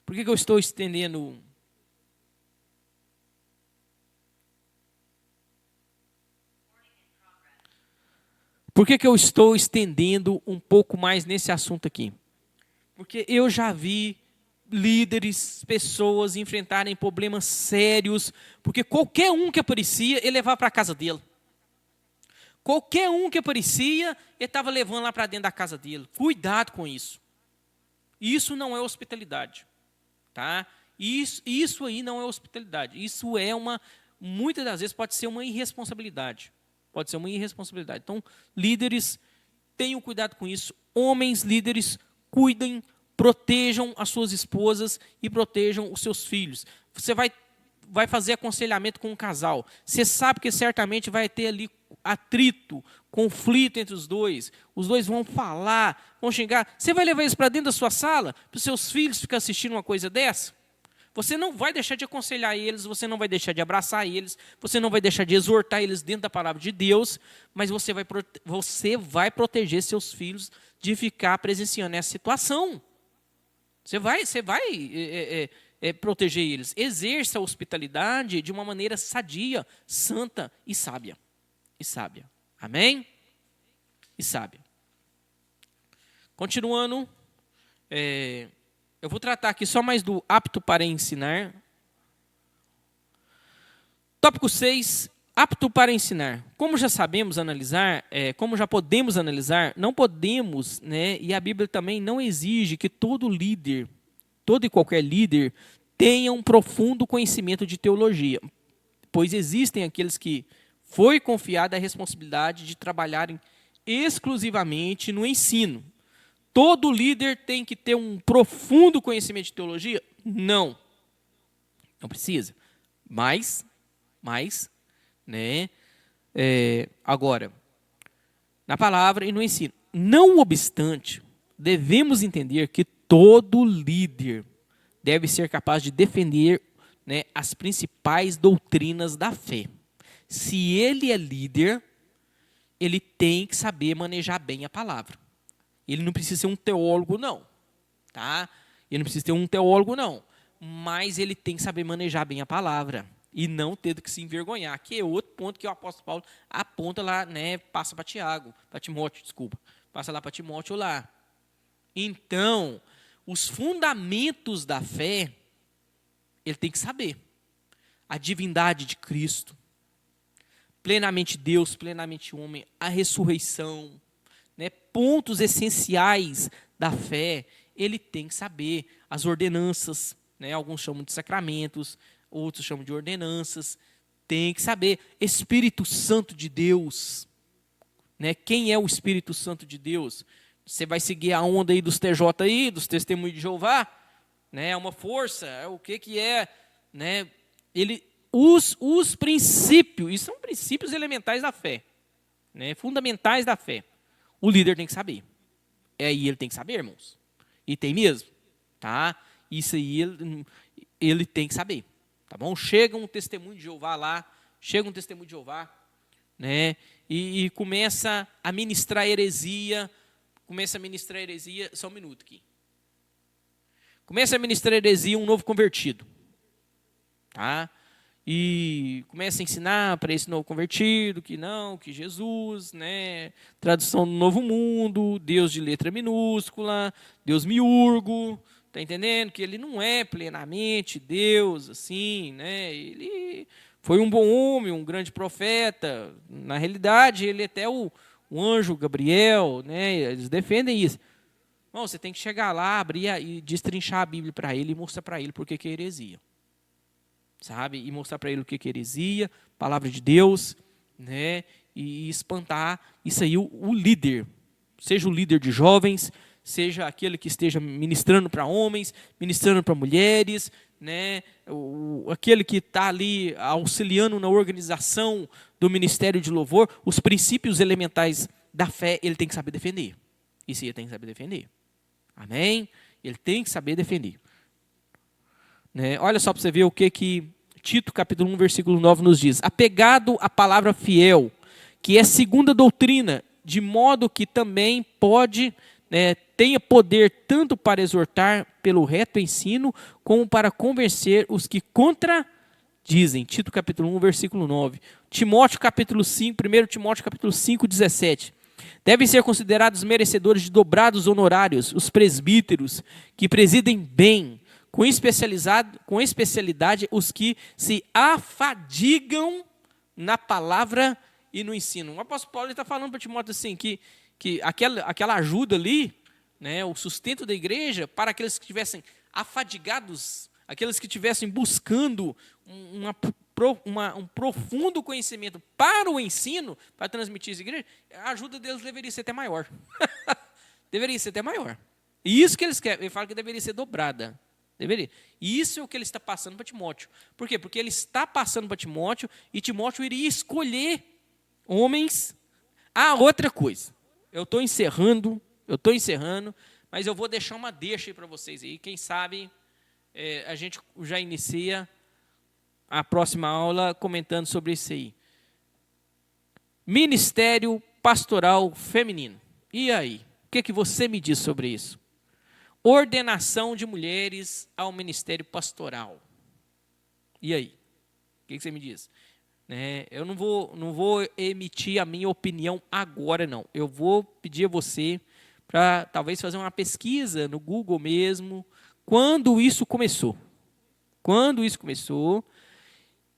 Por que eu estou estendendo... Por que eu estou estendendo um pouco mais nesse assunto aqui? Porque eu já vi líderes, pessoas enfrentarem problemas sérios, porque qualquer um que aparecia, ele levava para a casa dele. Qualquer um que aparecia, ele estava levando lá para dentro da casa dele. Cuidado com isso. Isso não é hospitalidade. Tá? Isso aí não é hospitalidade. Isso é muitas das vezes pode ser uma irresponsabilidade. Então, líderes, tenham cuidado com isso. Homens, líderes, cuidem, protejam as suas esposas e protejam os seus filhos. Você vai fazer aconselhamento com um casal. Você sabe que certamente vai ter ali atrito, conflito entre os dois. Os dois vão falar, vão xingar. Você vai levar isso para dentro da sua sala, para os seus filhos ficarem assistindo uma coisa dessa? Você não vai deixar de aconselhar eles, você não vai deixar de abraçar eles, você não vai deixar de exortar eles dentro da palavra de Deus, mas você vai proteger seus filhos de ficar presenciando essa situação. Você vai proteger eles. Exerça a hospitalidade de uma maneira sadia, santa e sábia. Amém? E sábia. Continuando, eu vou tratar aqui só mais do apto para ensinar. Tópico 6, apto para ensinar. Como já sabemos analisar, como já podemos analisar, não podemos, né, e a Bíblia também não exige que todo e qualquer líder, tenha um profundo conhecimento de teologia, pois existem aqueles que foi confiada a responsabilidade de trabalharem exclusivamente no ensino. Todo líder tem que ter um profundo conhecimento de teologia? Não precisa. Mas, né? Agora, na palavra e no ensino. Não obstante, devemos entender que todo líder deve ser capaz de defender, né, as principais doutrinas da fé. Se ele é líder, ele tem que saber manejar bem a palavra. Ele não precisa ser um teólogo, não. Tá? Ele não precisa ser um teólogo, não. Mas ele tem que saber manejar bem a palavra. E não ter que se envergonhar. Que é outro ponto que o apóstolo Paulo aponta lá, né? Passa para Timóteo, desculpa. Passa lá para Timóteo lá. Então, os fundamentos da fé, ele tem que saber. A divindade de Cristo. Plenamente Deus, plenamente homem. A ressurreição. Né, pontos essenciais da fé, ele tem que saber. As ordenanças, né, alguns chamam de sacramentos, outros chamam de ordenanças. Tem que saber. Espírito Santo de Deus, né? Quem é o Espírito Santo de Deus? Você vai seguir a onda aí dos TJ aí, dos Testemunhos de Jeová, né? É uma força, é o que é, né? Os princípios, e são princípios elementais da fé, né? Fundamentais da fé. O líder tem que saber. E ele tem que saber, irmãos. E tem mesmo, tá? Isso aí ele tem que saber, tá bom? Chega um Testemunho de Jeová lá, né? E começa a ministrar heresia. Só um minuto aqui. Começa a ministrar heresia um novo convertido, tá? E começa a ensinar para esse novo convertido que Jesus, né? Tradução do Novo Mundo, Deus de letra minúscula, Deus miúrgo, tá entendendo? Que ele não é plenamente Deus, assim, né? Ele foi um bom homem, um grande profeta. Na realidade, ele é até o anjo Gabriel, né? Eles defendem isso. Bom, você tem que chegar lá, abrir e destrinchar a Bíblia para ele e mostrar para ele por que é heresia. Sabe? E mostrar para ele o que é heresia, palavra de Deus, né? E espantar isso aí, o líder. Seja o líder de jovens, seja aquele que esteja ministrando para homens, ministrando para mulheres, né? Aquele que está ali auxiliando na organização do ministério de louvor, os princípios elementais da fé, ele tem que saber defender. Isso aí ele tem que saber defender. Amém? Ele tem que saber defender. Né? Olha só para você ver o que Tito, capítulo 1, versículo 9 nos diz. Apegado à palavra fiel, que é segunda doutrina, de modo que também tenha poder tanto para exortar pelo reto ensino, como para convencer os que contradizem. Tito, capítulo 1, versículo 9. Timóteo, capítulo 5, 1 Timóteo, capítulo 5, 17. Devem ser considerados merecedores de dobrados honorários os presbíteros, que presidem bem, com especialidade os que se afadigam na palavra e no ensino. O apóstolo Paulo está falando para Timóteo assim, que aquela ajuda ali, né, o sustento da igreja, para aqueles que estivessem afadigados, aqueles que estivessem buscando um profundo conhecimento para o ensino, para transmitir essa igreja, a ajuda deles deveria ser até maior. Deveria ser até maior. E isso que eles querem, ele fala que deveria ser dobrada. Deveria. E isso é o que ele está passando para Timóteo. Por quê? Porque ele está passando para Timóteo e Timóteo iria escolher homens. Outra coisa. Eu estou encerrando, mas eu vou deixar uma deixa aí para vocês. E quem sabe a gente já inicia a próxima aula comentando sobre isso aí. Ministério pastoral feminino. E aí? O que você me diz sobre isso? Ordenação de mulheres ao ministério pastoral. E aí? O que você me diz? Eu não vou emitir a minha opinião agora, não. Eu vou pedir a você para talvez fazer uma pesquisa no Google mesmo. Quando isso começou?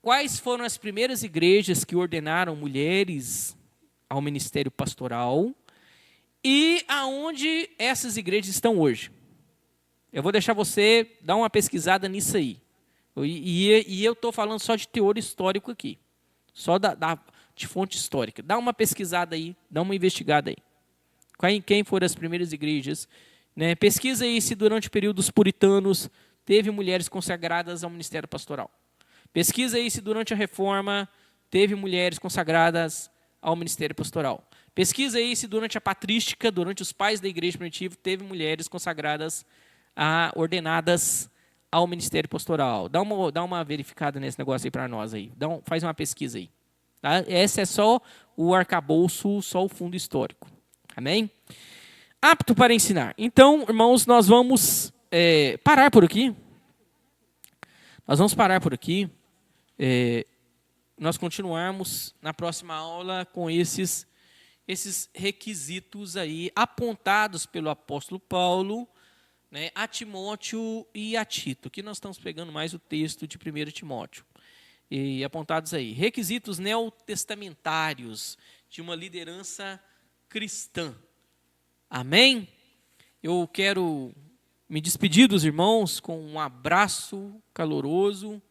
Quais foram as primeiras igrejas que ordenaram mulheres ao ministério pastoral? E aonde essas igrejas estão hoje? Eu vou deixar você dar uma pesquisada nisso aí. E eu estou falando só de teor histórico aqui. Só de fonte histórica. Dá uma pesquisada aí, dá uma investigada aí. Quem foram as primeiras igrejas? Né? Pesquisa aí se durante o período dos puritanos teve mulheres consagradas ao ministério pastoral. Pesquisa aí se durante a Reforma teve mulheres consagradas ao ministério pastoral. Pesquisa aí se durante a patrística, durante os pais da igreja primitiva, teve mulheres consagradas ordenadas ao ministério pastoral. Dá uma verificada nesse negócio aí para nós aí. Faz uma pesquisa aí. Tá? Esse é só o arcabouço, só o fundo histórico. Amém? Apto para ensinar. Então, irmãos, nós vamos parar por aqui. Nós continuarmos na próxima aula com esses requisitos aí apontados pelo apóstolo Paulo, né, a Timóteo e a Tito, que nós estamos pegando mais o texto de 1 Timóteo. E apontados aí, requisitos neotestamentários de uma liderança cristã. Amém? Eu quero me despedir dos irmãos com um abraço caloroso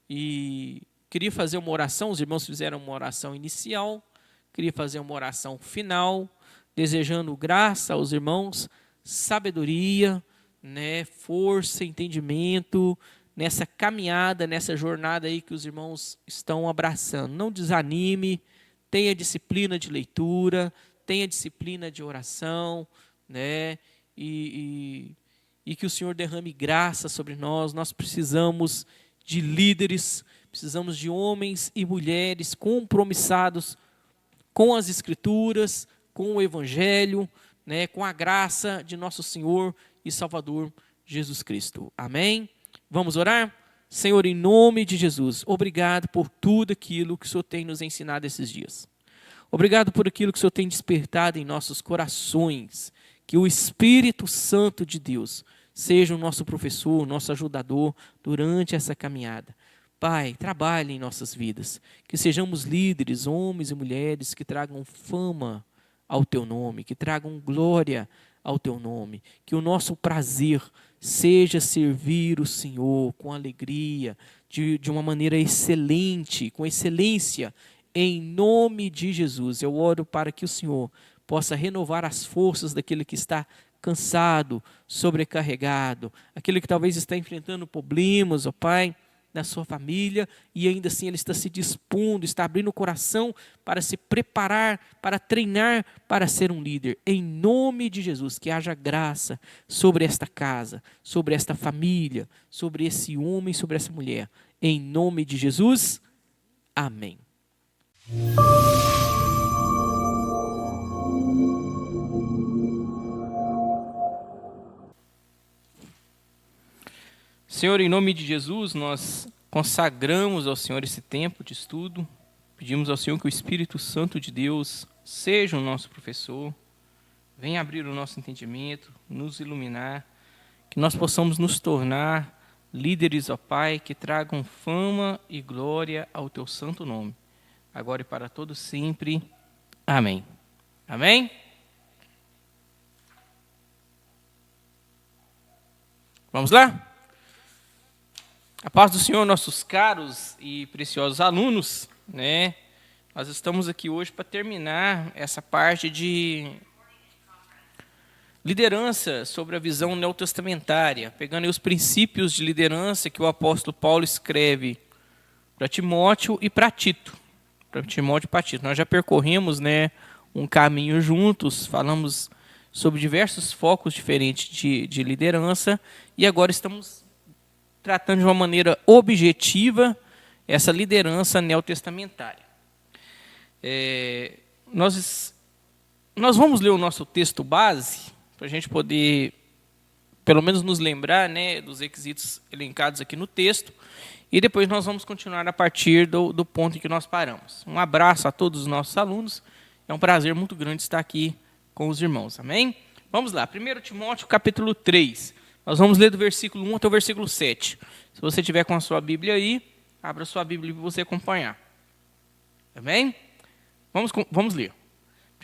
e queria fazer uma oração. Os irmãos fizeram uma oração inicial, Queria fazer uma oração final, desejando graça aos irmãos, sabedoria, né, força, entendimento, nessa caminhada, nessa jornada aí que os irmãos estão abraçando. Não desanime, tenha disciplina de leitura, tenha disciplina de oração, né, e que o Senhor derrame graça sobre nós. Nós precisamos de líderes, precisamos de homens e mulheres compromissados com as Escrituras, com o Evangelho, né, com a graça de nosso Senhor e Salvador Jesus Cristo. Amém? Vamos orar? Senhor, em nome de Jesus, obrigado por tudo aquilo que o Senhor tem nos ensinado esses dias. Obrigado por aquilo que o Senhor tem despertado em nossos corações. Que o Espírito Santo de Deus seja o nosso professor, o nosso ajudador durante essa caminhada. Pai, trabalhe em nossas vidas. Que sejamos líderes, homens e mulheres que tragam fama ao Teu nome, que tragam glória ao Teu nome. Que o nosso prazer seja servir o Senhor com alegria, de uma maneira excelente, com excelência, em nome de Jesus. Eu oro para que o Senhor possa renovar as forças daquele que está cansado, sobrecarregado, aquele que talvez está enfrentando problemas, ó Pai, na sua família, e ainda assim ele está se dispondo, está abrindo o coração para se preparar, para treinar, para ser um líder. Em nome de Jesus, que haja graça sobre esta casa, sobre esta família, sobre esse homem, sobre essa mulher. Em nome de Jesus, amém. Senhor, em nome de Jesus, nós consagramos ao Senhor esse tempo de estudo. Pedimos ao Senhor que o Espírito Santo de Deus seja o nosso professor, venha abrir o nosso entendimento, nos iluminar, que nós possamos nos tornar líderes, ó Pai, que tragam fama e glória ao Teu santo nome, agora e para todo sempre. Amém. Amém? Vamos lá? A paz do Senhor, nossos caros e preciosos alunos, né? Nós estamos aqui hoje para terminar essa parte de liderança sobre a visão neotestamentária, pegando aí os princípios de liderança que o apóstolo Paulo escreve para Timóteo e para Tito. Para Timóteo e para Tito. Nós já percorremos, né, um caminho juntos, falamos sobre diversos focos diferentes de liderança, e agora estamos tratando de uma maneira objetiva essa liderança neotestamentária. Nós vamos ler o nosso texto base, para a gente poder, pelo menos, nos lembrar, né, dos requisitos elencados aqui no texto, e depois nós vamos continuar a partir do ponto em que nós paramos. Um abraço a todos os nossos alunos, é um prazer muito grande estar aqui com os irmãos, amém? Vamos lá, 1 Timóteo capítulo 3. Nós vamos ler do versículo 1 até o versículo 7. Se você tiver com a sua Bíblia aí, abra a sua Bíblia para você acompanhar. Amém? Vamos ler.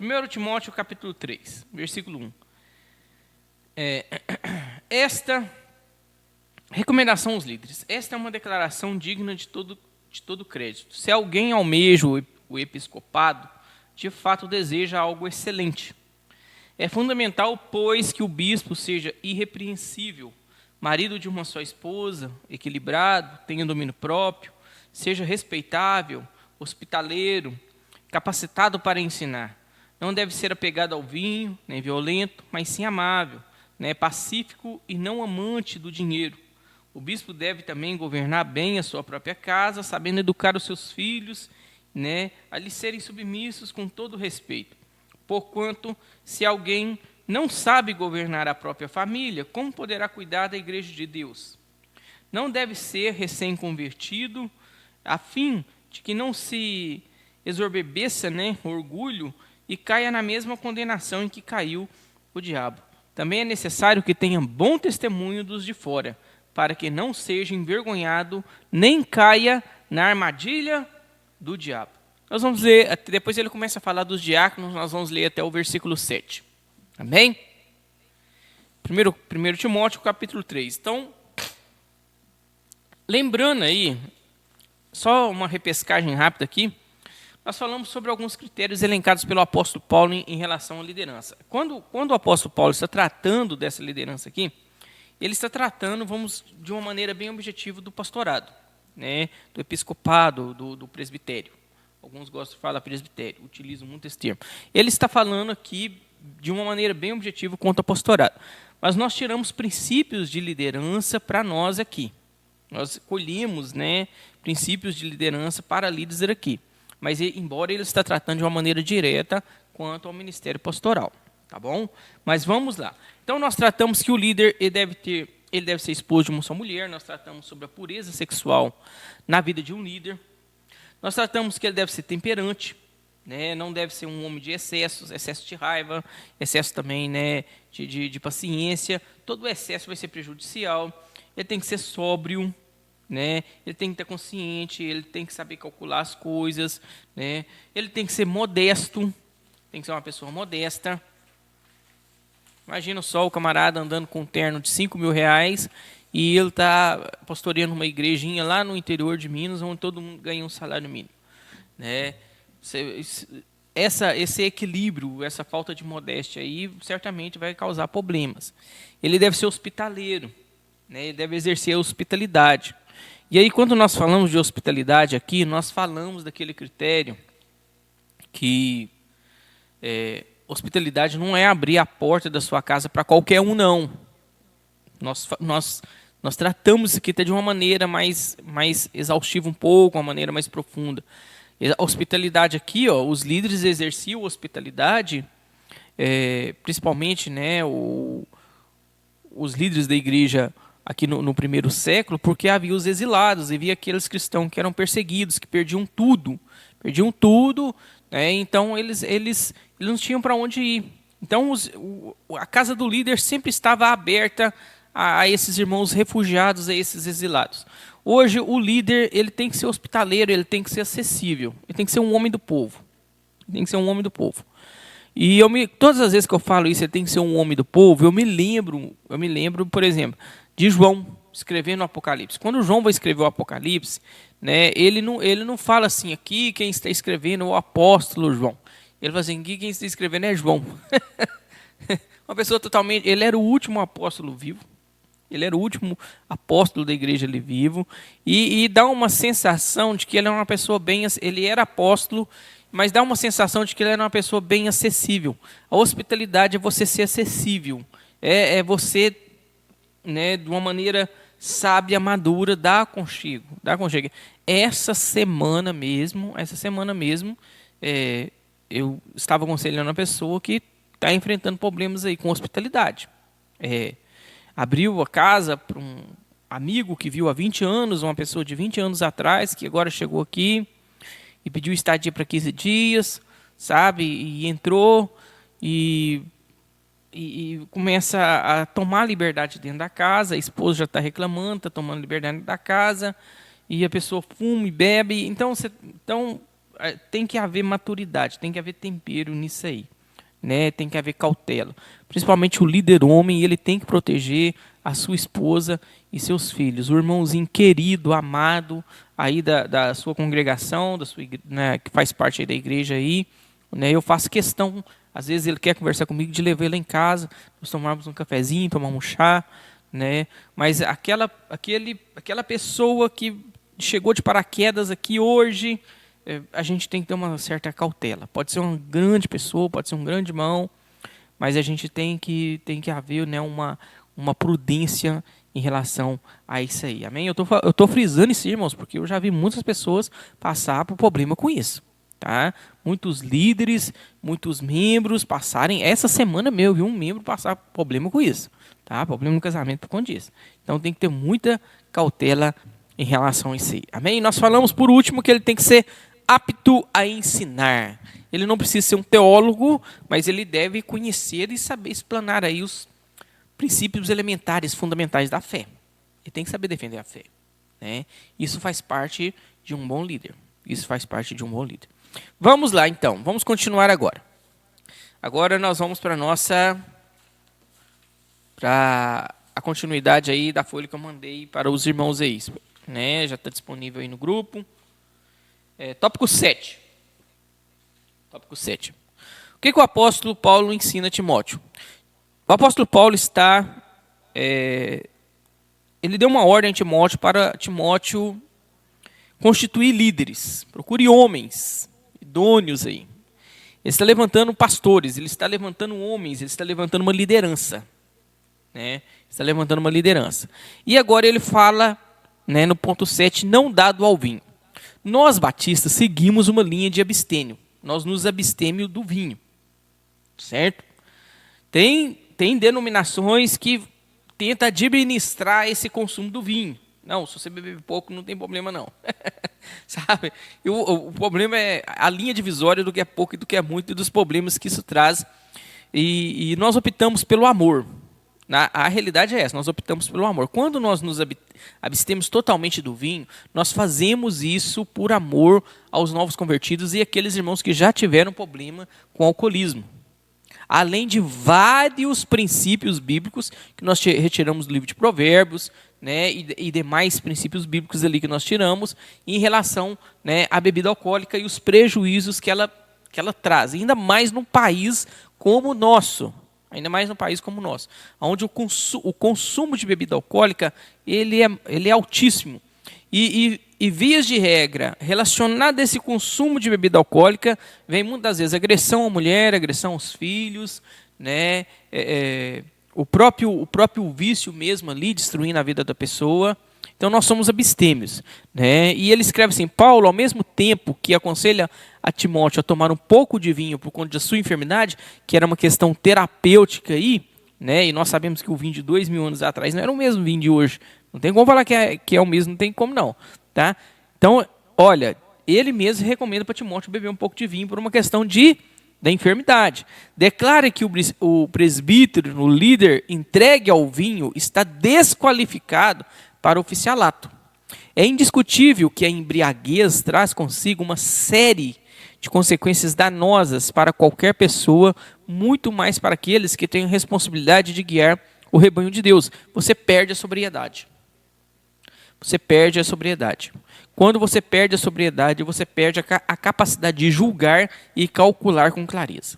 1 Timóteo capítulo 3, versículo 1. Esta recomendação aos líderes. Esta é uma declaração digna de todo crédito. Se alguém almeja o episcopado, de fato deseja algo excelente. É fundamental, pois, que o bispo seja irrepreensível, marido de uma só esposa, equilibrado, tenha domínio próprio, seja respeitável, hospitaleiro, capacitado para ensinar. Não deve ser apegado ao vinho, nem violento, mas sim amável, né, pacífico e não amante do dinheiro. O bispo deve também governar bem a sua própria casa, sabendo educar os seus filhos, né, a lhes serem submissos com todo respeito. Porquanto, se alguém não sabe governar a própria família, como poderá cuidar da igreja de Deus? Não deve ser recém-convertido, a fim de que não se exorbebeça, né, orgulho, e caia na mesma condenação em que caiu o diabo. Também é necessário que tenha bom testemunho dos de fora, para que não seja envergonhado, nem caia na armadilha do diabo. Nós vamos ler, depois ele começa a falar dos diáconos, nós vamos ler até o versículo 7. Amém? 1 Timóteo, capítulo 3. Então, lembrando aí, só uma repescagem rápida aqui, nós falamos sobre alguns critérios elencados pelo apóstolo Paulo em relação à liderança. Quando o apóstolo Paulo está tratando dessa liderança aqui, ele está tratando, de uma maneira bem objetiva do pastorado, né, do episcopado, do presbitério. Alguns gostam de falar presbitério, utilizam muito esse termo. Ele está falando aqui de uma maneira bem objetiva quanto ao pastorado. Mas nós tiramos princípios de liderança para nós aqui. Nós colhemos, né, princípios de liderança para líderes aqui. Mas, embora ele está tratando de uma maneira direta quanto ao ministério pastoral. Tá bom? Mas vamos lá. Então, nós tratamos que o líder ele deve ser esposo de uma só mulher. Nós tratamos sobre a pureza sexual na vida de um líder. Nós tratamos que ele deve ser temperante, né? Não deve ser um homem de excessos, excesso de raiva, excesso também, né, de paciência. Todo excesso vai ser prejudicial. Ele tem que ser sóbrio, né? Ele tem que estar consciente, ele tem que saber calcular as coisas, né? Ele tem que ser modesto, tem que ser uma pessoa modesta. Imagina só o camarada andando com um terno de R$ 5.000 e ele está pastoreando uma igrejinha lá no interior de Minas, onde todo mundo ganha um salário mínimo, né? Esse equilíbrio, essa falta de modéstia aí, certamente vai causar problemas. Ele deve ser hospitaleiro, né? Ele deve exercer a hospitalidade. E aí, quando nós falamos de hospitalidade aqui, nós falamos daquele critério que hospitalidade não é abrir a porta da sua casa para qualquer um, não. Nós tratamos isso aqui até de uma maneira mais exaustiva um pouco, uma maneira mais profunda. A hospitalidade aqui, ó, os líderes exerciam hospitalidade, principalmente, né, os líderes da igreja aqui no primeiro século, porque havia os exilados, havia aqueles cristãos que eram perseguidos, que perdiam tudo, né, então eles não tinham para onde ir. Então a casa do líder sempre estava aberta a esses irmãos refugiados, a esses exilados. Hoje o líder ele tem que ser hospitaleiro, ele tem que ser acessível, ele tem que ser um homem do povo. E todas as vezes que eu falo isso, ele tem que ser um homem do povo, eu me lembro, por exemplo, de João escrevendo o Apocalipse. Quando João vai escrever o Apocalipse, né, ele não fala assim, aqui quem está escrevendo é o apóstolo João. Ele fala assim, aqui quem está escrevendo é João. Uma pessoa totalmente... Ele era o último apóstolo vivo. Ele era o último apóstolo da igreja ali vivo. E dá uma sensação de que ele era uma pessoa bem... Ele era apóstolo, mas dá uma sensação de que ele era uma pessoa bem acessível. A hospitalidade é você ser acessível. É você, né, de uma maneira sábia, madura, dar aconchego. Essa semana mesmo, eu estava aconselhando uma pessoa que está enfrentando problemas aí com hospitalidade. Abriu a casa para um amigo que viu há 20 anos, uma pessoa de 20 anos atrás, que agora chegou aqui e pediu estadia para 15 dias, sabe? E entrou e começa a tomar liberdade dentro da casa, a esposa já está reclamando, está tomando liberdade dentro da casa, e a pessoa fuma e bebe. Então tem que haver maturidade, tem que haver tempero nisso aí, né? Tem que haver cautela. Principalmente o líder homem, ele tem que proteger a sua esposa e seus filhos. O irmãozinho querido, amado, aí da sua congregação, né, que faz parte aí da igreja aí, né? Eu faço questão, às vezes ele quer conversar comigo, de levar ele em casa, nós tomarmos um cafezinho, tomamos um chá, né? Mas aquela pessoa que chegou de paraquedas aqui hoje, a gente tem que ter uma certa cautela. Pode ser uma grande pessoa, pode ser um grande irmão, mas a gente tem que haver, né, uma prudência em relação a isso aí. Amém? Eu tô frisando isso, irmãos, porque eu já vi muitas pessoas passar por problema com isso. Tá? Muitos líderes, muitos membros passarem, essa semana eu vi um membro passar problema com isso, tá? Problema no casamento por conta disso. Então tem que ter muita cautela em relação a isso aí. Amém? Nós falamos por último que ele tem que ser apto a ensinar. Ele não precisa ser um teólogo, mas ele deve conhecer e saber explanar aí os princípios elementares, fundamentais da fé. Ele tem que saber defender a fé, né? Isso faz parte de um bom líder. Vamos lá, então. Vamos continuar agora. Agora nós vamos para a continuidade aí da folha que eu mandei para os irmãos aí, né? Já está disponível aí no grupo. Tópico 7. Tópico 7. O que o apóstolo Paulo ensina a Timóteo? O apóstolo Paulo ele deu uma ordem a Timóteo para Timóteo constituir líderes. Procure homens idôneos aí. Ele está levantando pastores, ele está levantando homens, ele está levantando uma liderança. Né? Está levantando uma liderança. E agora ele fala, né, no ponto 7, não dado ao vinho. Nós, batistas, seguimos uma linha de abstêmio. Nós nos abstêmio do vinho. Certo? Tem denominações que tentam administrar esse consumo do vinho. Não, se você beber pouco, não tem problema não. Sabe? O problema é a linha divisória do que é pouco e do que é muito e dos problemas que isso traz. E nós optamos pelo amor. A realidade é essa, nós optamos pelo amor. Quando nós nos abstemos totalmente do vinho, nós fazemos isso por amor aos novos convertidos e aqueles irmãos que já tiveram problema com alcoolismo. Além de vários princípios bíblicos que nós retiramos do livro de Provérbios, né, e demais princípios bíblicos ali que nós tiramos em relação, né, à bebida alcoólica e os prejuízos que ela traz, ainda mais num país como o nosso. Ainda mais num país como o nosso, onde o consumo de bebida alcoólica ele é altíssimo. E vias de regra, relacionado a esse consumo de bebida alcoólica, vem muitas vezes agressão à mulher, agressão aos filhos, né? O próprio vício mesmo ali, destruindo a vida da pessoa. Então nós somos abstêmios. Né? E ele escreve assim, Paulo, ao mesmo tempo que aconselha a Timóteo a tomar um pouco de vinho por conta da sua enfermidade, que era uma questão terapêutica aí, né? E nós sabemos que o vinho de 2000 anos atrás não era o mesmo vinho de hoje. Não tem como falar que é o mesmo, não tem como não. Tá? Então, olha, ele mesmo recomenda para Timóteo beber um pouco de vinho por uma questão da enfermidade. Declara que o presbítero, o líder entregue ao vinho, está desqualificado para o oficialato. É indiscutível que a embriaguez traz consigo uma série de consequências danosas para qualquer pessoa, muito mais para aqueles que têm a responsabilidade de guiar o rebanho de Deus. Você perde a sobriedade. Você perde a sobriedade. Quando você perde a sobriedade, você perde a capacidade de julgar e calcular com clareza.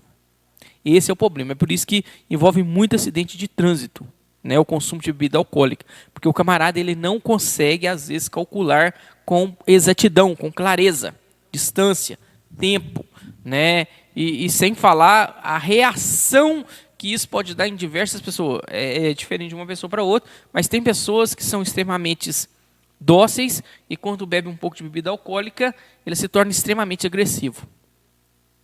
Esse é o problema. É por isso que envolve muito acidente de trânsito, né, o consumo de bebida alcoólica. Porque o camarada ele não consegue, às vezes, calcular com exatidão, com clareza, distância, tempo. Né, e sem falar a reação que isso pode dar em diversas pessoas. É diferente de uma pessoa para outra, mas tem pessoas que são extremamente dóceis e quando bebe um pouco de bebida alcoólica, ele se torna extremamente agressivo.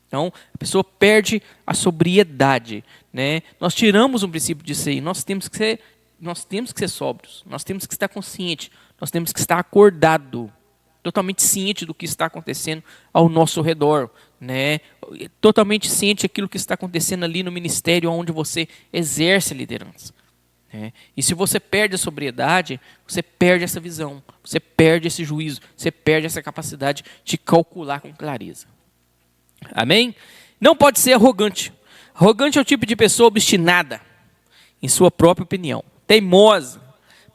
Então, a pessoa perde a sobriedade. Né? Nós tiramos um princípio disso aí. Nós temos que ser sóbrios, nós temos que estar conscientes, nós temos que estar acordado, totalmente ciente do que está acontecendo ao nosso redor. Né? Totalmente ciente daquilo que está acontecendo ali no ministério onde você exerce liderança. E se você perde a sobriedade, você perde essa visão, você perde esse juízo, você perde essa capacidade de calcular com clareza. Amém? Não pode ser arrogante. Arrogante é o tipo de pessoa obstinada em sua própria opinião, teimosa,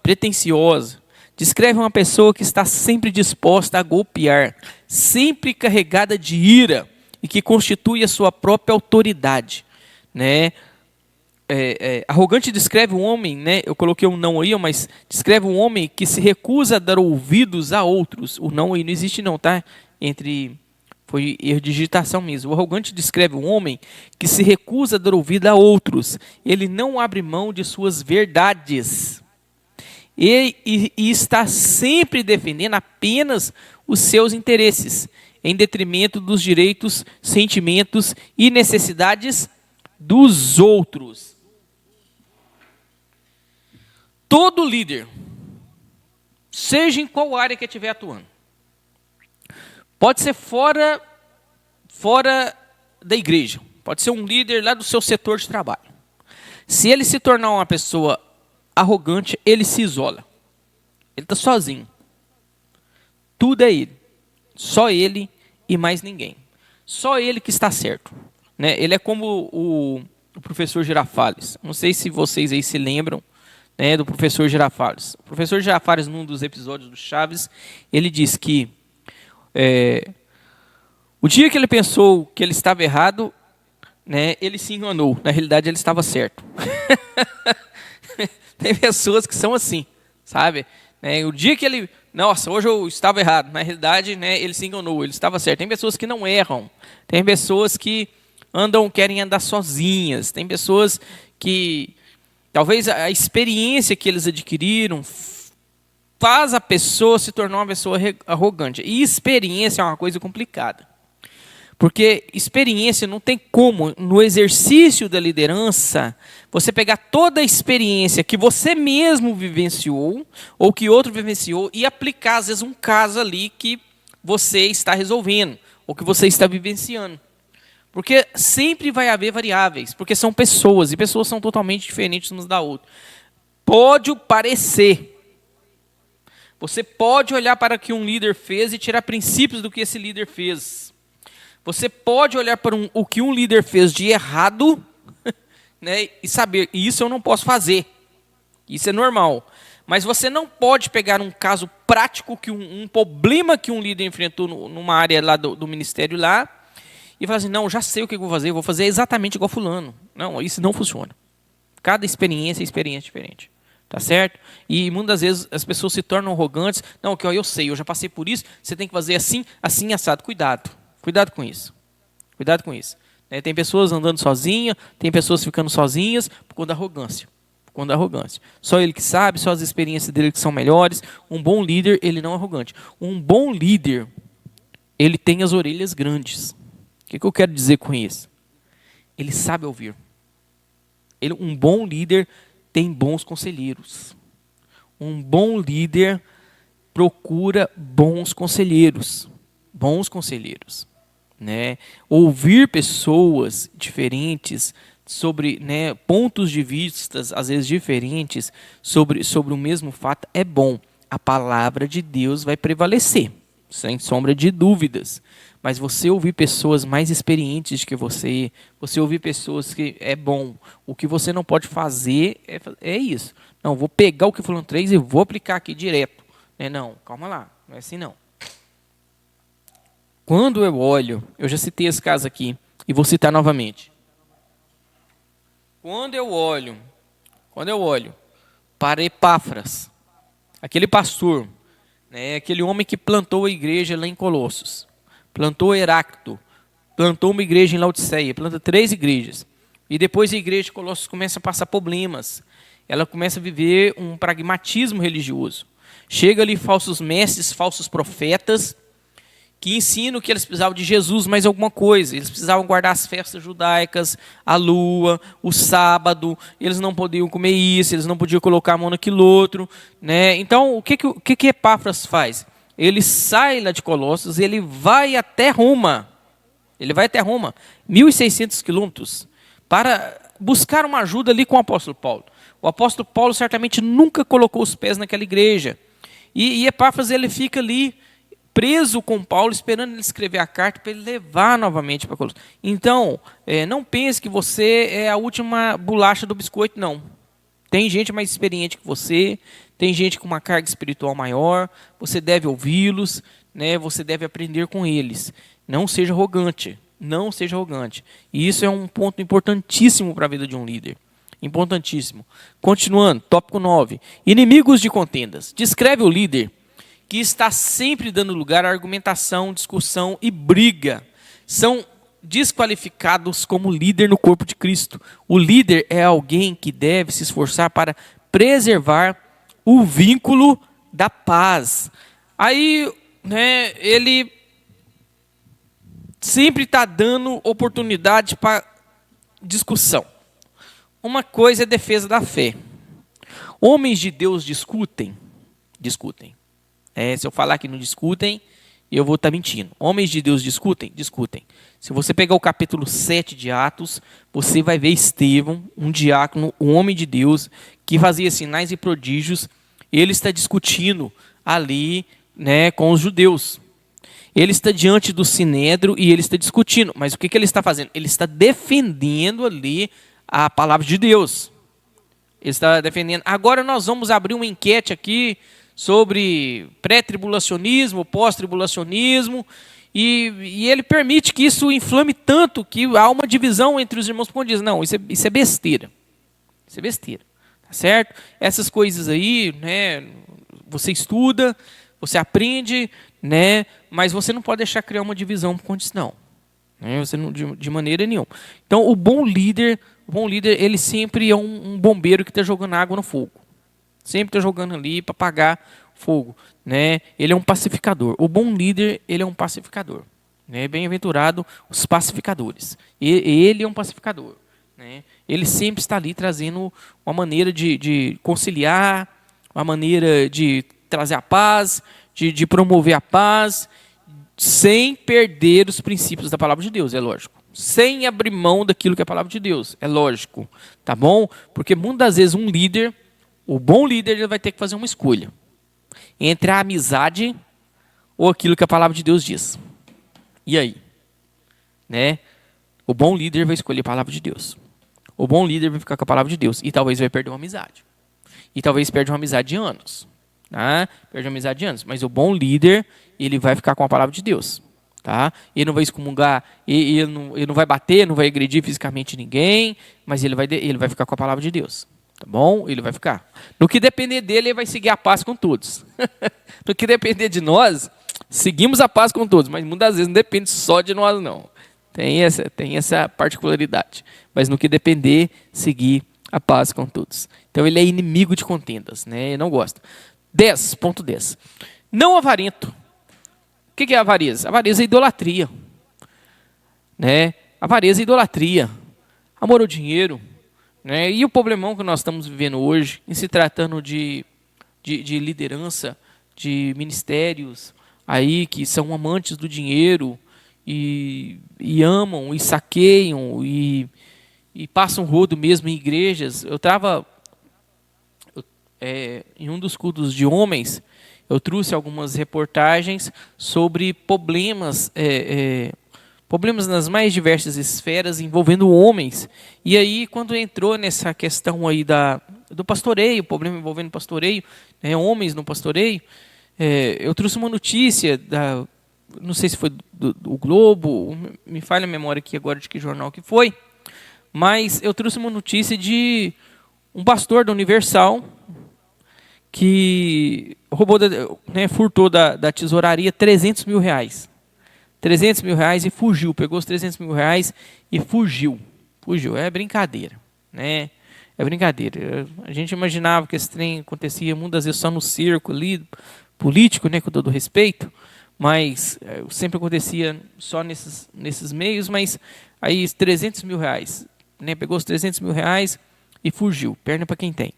pretensiosa. Descreve uma pessoa que está sempre disposta a golpear, sempre carregada de ira e que constitui a sua própria autoridade. Né? Arrogante descreve um homem, né? Eu coloquei um não aí, mas descreve um homem que se recusa a dar ouvidos a outros. O não aí não existe não, tá? Foi erro de digitação mesmo. O arrogante descreve um homem que se recusa a dar ouvido a outros. Ele não abre mão de suas verdades. E está sempre defendendo apenas os seus interesses, em detrimento dos direitos, sentimentos e necessidades dos outros. Todo líder, seja em qual área que estiver atuando, pode ser fora da igreja, pode ser um líder lá do seu setor de trabalho. Se ele se tornar uma pessoa arrogante, ele se isola. Ele está sozinho. Tudo é ele. Só ele e mais ninguém. Só ele que está certo. Né? Ele é como o professor Girafales. Não sei se vocês aí se lembram, né, do professor Girafales. O professor Girafales, num dos episódios do Chaves, ele diz que O dia que ele pensou que ele estava errado, né, ele se enganou. Na realidade, ele estava certo. Tem pessoas que são assim, sabe? O dia que ele... Nossa, hoje eu estava errado. Na realidade, né, ele se enganou, ele estava certo. Tem pessoas que não erram. Tem pessoas que querem andar sozinhas. Tem pessoas que... Talvez a experiência que eles adquiriram faz a pessoa se tornar uma pessoa arrogante. E experiência é uma coisa complicada. Porque experiência não tem como, no exercício da liderança, você pegar toda a experiência que você mesmo vivenciou, ou que outro vivenciou, e aplicar, às vezes, um caso ali que você está resolvendo, ou que você está vivenciando. Porque sempre vai haver variáveis, porque são pessoas, e pessoas são totalmente diferentes umas da outra. Pode parecer. Você pode olhar para o que um líder fez e tirar princípios do que esse líder fez. Você pode olhar para o que um líder fez de errado, né, e saber, isso eu não posso fazer. Isso é normal. Mas você não pode pegar um caso prático, que um problema que um líder enfrentou numa área lá do ministério lá, e falar assim, não, já sei o que eu vou fazer exatamente igual fulano. Não, isso não funciona. Cada experiência é experiência diferente. Tá certo? E muitas vezes as pessoas se tornam arrogantes. Não, que eu sei, eu já passei por isso, você tem que fazer assim, assim, assado. Cuidado. Cuidado com isso. Cuidado com isso. Tem pessoas andando sozinhas, tem pessoas ficando sozinhas por conta da arrogância. Por conta da arrogância. Só ele que sabe, só as experiências dele que são melhores. Um bom líder, ele não é arrogante. Um bom líder, ele tem as orelhas grandes. O que eu quero dizer com isso? Ele sabe ouvir. Um bom líder tem bons conselheiros. Um bom líder procura bons conselheiros. Bons conselheiros. Né? Ouvir pessoas diferentes sobre, né, pontos de vista, às vezes diferentes, sobre o mesmo fato, é bom. A palavra de Deus vai prevalecer, sem sombra de dúvidas. Mas você ouvir pessoas mais experientes que você ouvir pessoas que é bom. O que você não pode fazer é isso. Não, vou pegar o que fulano 3 e vou aplicar aqui direto. Não, calma lá, não é assim não. Quando eu olho, eu já citei esse caso aqui, e vou citar novamente. Quando eu olho para Epáfras, aquele pastor, né, aquele homem que plantou a igreja lá em Colossos, plantou Heráclito, plantou uma igreja em Laodiceia, planta 3 igrejas. E depois a igreja de Colossos começa a passar problemas. Ela começa a viver um pragmatismo religioso. Chega ali falsos mestres, falsos profetas, que ensinam que eles precisavam de Jesus mais alguma coisa. Eles precisavam guardar as festas judaicas, a lua, o sábado. Eles não podiam comer isso, eles não podiam colocar a mão naquilo outro. Né? Então, o que Epáfras faz? Ele sai lá de Colossos, ele vai até Roma. 1.600 quilômetros, para buscar uma ajuda ali com o apóstolo Paulo. O apóstolo Paulo certamente nunca colocou os pés naquela igreja. E Epáfras, ele fica ali preso com Paulo, esperando ele escrever a carta para ele levar novamente para Colossos. Então, não pense que você é a última bolacha do biscoito, não. Tem gente mais experiente que você, tem gente com uma carga espiritual maior, você deve ouvi-los, né? Você deve aprender com eles. Não seja arrogante, não seja arrogante. E isso é um ponto importantíssimo para a vida de um líder. Importantíssimo. Continuando, tópico 9. Inimigos de contendas. Descreve o líder que está sempre dando lugar à argumentação, discussão e briga. São desqualificados como líder no corpo de Cristo. O líder é alguém que deve se esforçar para preservar o vínculo da paz. Aí, né, ele sempre está dando oportunidade para discussão. Uma coisa é defesa da fé. Homens de Deus discutem. Se eu falar que não discutem, eu vou estar mentindo. Homens de Deus discutem? Discutem. Se você pegar o capítulo 7 de Atos, você vai ver Estevão, um diácono, um homem de Deus, que fazia sinais e prodígios. Ele está discutindo ali, né, com os judeus. Ele está diante do sinédrio e ele está discutindo. Mas o que ele está fazendo? Ele está defendendo ali a palavra de Deus. Ele está defendendo. Agora nós vamos abrir uma enquete aqui sobre pré-tribulacionismo, pós-tribulacionismo, E ele permite que isso inflame tanto que há uma divisão entre os irmãos quando diz, não, isso é besteira. Isso é besteira. Tá certo? Essas coisas aí, né, você estuda, você aprende, né, mas você não pode deixar criar uma divisão por conta disso, não. Né, você não, de maneira nenhuma. Então, o bom líder, ele sempre é um bombeiro que está jogando água no fogo. Sempre está jogando ali para apagar fogo. Né? Ele é um pacificador. O bom líder, ele é um pacificador. Né? Bem-aventurado os pacificadores. Ele é um pacificador. Né? Ele sempre está ali trazendo uma maneira de conciliar, uma maneira de trazer a paz, de promover a paz, sem perder os princípios da palavra de Deus, é lógico. Sem abrir mão daquilo que é a palavra de Deus, é lógico. Tá bom? Porque muitas vezes um líder, o bom líder, ele vai ter que fazer uma escolha entre a amizade ou aquilo que a palavra de Deus diz. E aí? Né? O bom líder vai escolher a palavra de Deus. O bom líder vai ficar com a palavra de Deus. E talvez vai perder uma amizade. E talvez perde uma amizade de anos. Tá? Perde uma amizade de anos. Mas o bom líder, ele vai ficar com a palavra de Deus. Tá? Ele não vai excomungar, ele não vai bater, não vai agredir fisicamente ninguém, mas ele vai ficar com a palavra de Deus. Tá bom? Ele vai ficar. No que depender dele, ele vai seguir a paz com todos. No que depender de nós, seguimos a paz com todos. Mas muitas vezes não depende só de nós, não. Tem essa particularidade. Mas no que depender, seguir a paz com todos. Então ele é inimigo de contendas. Né? Ele não gosta. 10.10. Não avarento. O que é avareza? Avareza é idolatria. Né? Avareza é idolatria. Amor ao dinheiro. Né? E o problemão que nós estamos vivendo hoje, em se tratando de liderança, de ministérios aí que são amantes do dinheiro e amam e saqueiam e passam rodo mesmo em igrejas. Eu estava em um dos cultos de homens, eu trouxe algumas reportagens sobre problemas nas mais diversas esferas envolvendo homens. E aí, quando entrou nessa questão aí do pastoreio, problema envolvendo pastoreio, né, homens no pastoreio, eu trouxe uma notícia, não sei se foi do Globo, me falha a memória aqui agora de que jornal que foi, mas eu trouxe uma notícia de um pastor da Universal que roubou, furtou da tesouraria R$300 mil. R$300 mil e fugiu. Pegou os R$300 mil e fugiu. É brincadeira. Né? É brincadeira. A gente imaginava que esse trem acontecia muitas vezes só no circo ali, político, né, com todo respeito, mas sempre acontecia só nesses meios, mas aí R$300 mil, né, pegou os R$300 mil e fugiu. Perna para quem tem.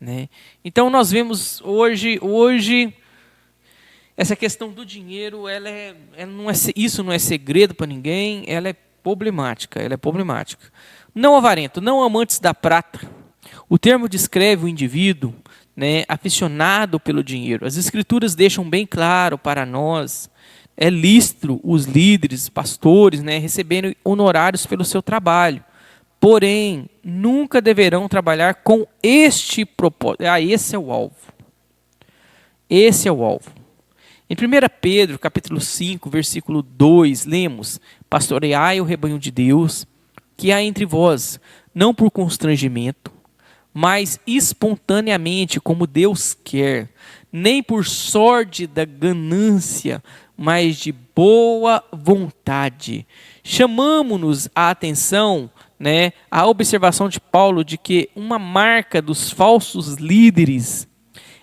Né? Então nós vemos hoje essa questão do dinheiro, isso não é segredo para ninguém, ela é problemática. Não avarento, não amantes da prata. O termo descreve o indivíduo, né, aficionado pelo dinheiro. As escrituras deixam bem claro para nós, é lícito os líderes, pastores, né, receberem honorários pelo seu trabalho. Porém, nunca deverão trabalhar com este propósito. Esse é o alvo. Esse é o alvo. Em 1 Pedro, capítulo 5, versículo 2, lemos: pastoreai o rebanho de Deus, que há entre vós, não por constrangimento, mas espontaneamente, como Deus quer, nem por sórdida ganância, mas de boa vontade. Chamamo-nos a atenção, né, a observação de Paulo de que uma marca dos falsos líderes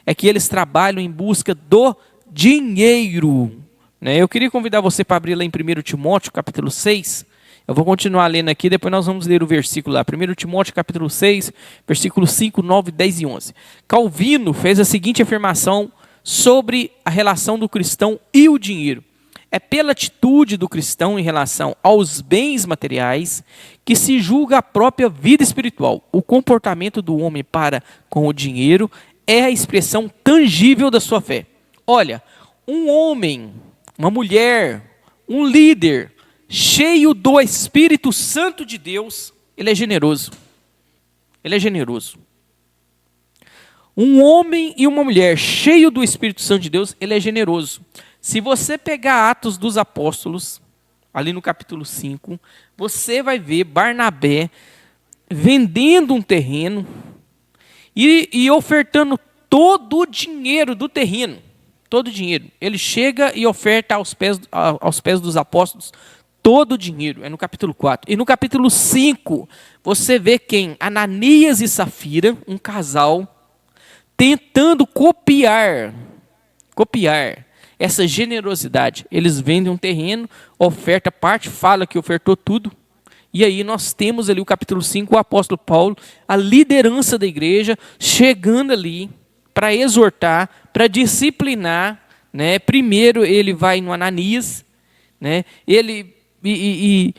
é que eles trabalham em busca do dinheiro. Né? Eu queria convidar você para abrir lá em 1 Timóteo, capítulo 6. Eu vou continuar lendo aqui, depois nós vamos ler o versículo lá. 1 Timóteo, capítulo 6, versículos 5, 9, 10 e 11. Calvino fez a seguinte afirmação sobre a relação do cristão e o dinheiro. É pela atitude do cristão em relação aos bens materiais que se julga a própria vida espiritual. O comportamento do homem para com o dinheiro é a expressão tangível da sua fé. Olha, um homem, uma mulher, um líder cheio do Espírito Santo de Deus, ele é generoso. Ele é generoso. Um homem e uma mulher cheio do Espírito Santo de Deus, ele é generoso. Se você pegar Atos dos Apóstolos, ali no capítulo 5, você vai ver Barnabé vendendo um terreno e ofertando todo o dinheiro do terreno. Todo o dinheiro. Ele chega e oferta aos pés dos apóstolos todo o dinheiro. É no capítulo 4. E no capítulo 5, você vê quem? Ananias e Safira, um casal, tentando copiar essa generosidade. Eles vendem um terreno, oferta parte, fala que ofertou tudo. E aí nós temos ali o capítulo 5, o apóstolo Paulo, a liderança da igreja, chegando ali para exortar, para disciplinar, né? Primeiro ele vai no Ananias, né? E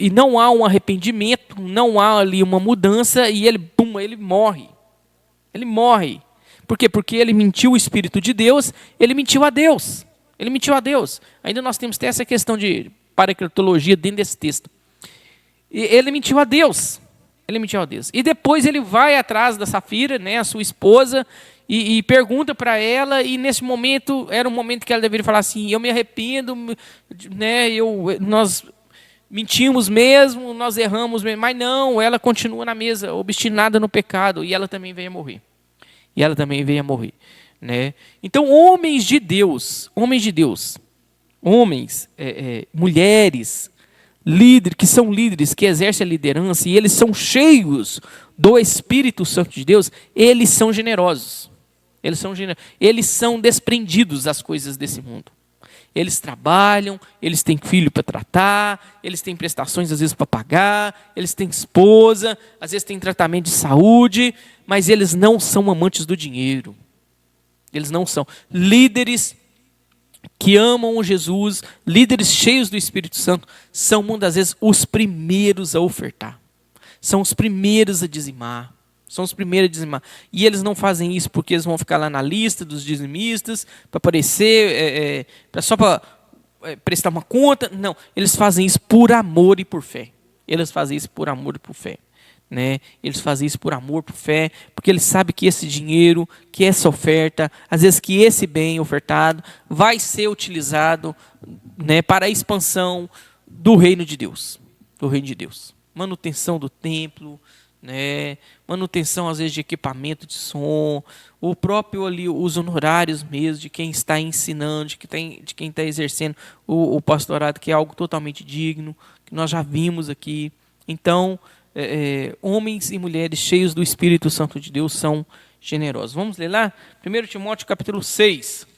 não há um arrependimento, não há ali uma mudança, e ele morre. Ele morre. Por quê? Porque ele mentiu o Espírito de Deus, ele mentiu a Deus. Ele mentiu a Deus. Ainda nós temos até essa questão de paracletologia dentro desse texto. E ele mentiu a Deus. Ele mentiu a Deus. E depois ele vai atrás da Safira, né, a sua esposa, e pergunta para ela, e nesse momento, era um momento que ela deveria falar assim, eu me arrependo, né, nós mentimos mesmo, nós erramos mesmo, mas não, ela continua na mesa, obstinada no pecado, e ela também veio a morrer. Né? Então, mulheres, líderes, que são líderes, que exercem a liderança, e eles são cheios do Espírito Santo de Deus, eles são generosos. Eles são desprendidos das coisas desse mundo. Eles trabalham, eles têm filho para tratar, eles têm prestações às vezes para pagar, eles têm esposa, às vezes têm tratamento de saúde, mas eles não são amantes do dinheiro. Eles não são. Líderes que amam Jesus, líderes cheios do Espírito Santo, são muitas vezes os primeiros a ofertar. São os primeiros a dizimar. E eles não fazem isso porque eles vão ficar lá na lista dos dizimistas, para aparecer, só para prestar uma conta. Não, eles fazem isso por amor e por fé. Né? Eles fazem isso por amor, por fé, porque eles sabem que esse dinheiro, que essa oferta, às vezes que esse bem ofertado, vai ser utilizado, né, para a expansão do reino de Deus. Manutenção do templo, né? Manutenção às vezes de equipamento de som, o próprio ali, os honorários mesmo de quem está ensinando, de quem está exercendo o pastorado, que é algo totalmente digno, que nós já vimos aqui. Então, homens e mulheres cheios do Espírito Santo de Deus são generosos. Vamos ler lá? 1 Timóteo capítulo 6.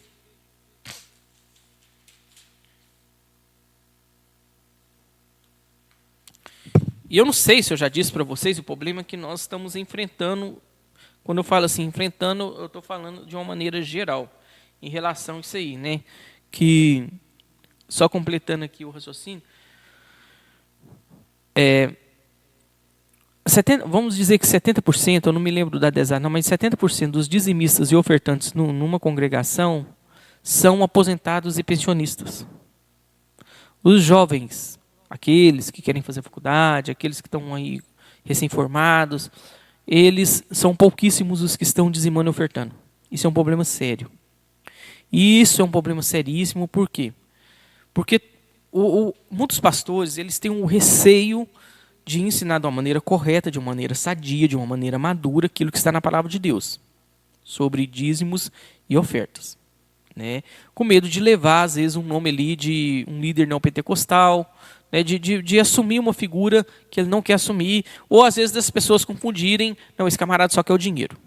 E eu não sei se eu já disse para vocês o problema que nós estamos enfrentando. Quando eu falo assim, enfrentando, eu estou falando de uma maneira geral, em relação a isso aí, né? Que, só completando aqui o raciocínio, vamos dizer que 70%, eu não me lembro da exata, não, mas 70% dos dizimistas e ofertantes numa congregação são aposentados e pensionistas. Os jovens, aqueles que querem fazer faculdade, aqueles que estão aí recém-formados, eles são pouquíssimos os que estão dizimando e ofertando. Isso é um problema sério. E isso é um problema seríssimo, por quê? Porque muitos pastores, eles têm um receio de ensinar de uma maneira correta, de uma maneira sadia, de uma maneira madura, aquilo que está na palavra de Deus, sobre dízimos e ofertas. Né? Com medo de levar, às vezes, um nome ali de um líder neopentecostal, né? de assumir uma figura que ele não quer assumir, ou às vezes das pessoas confundirem, não, esse camarada só quer o dinheiro.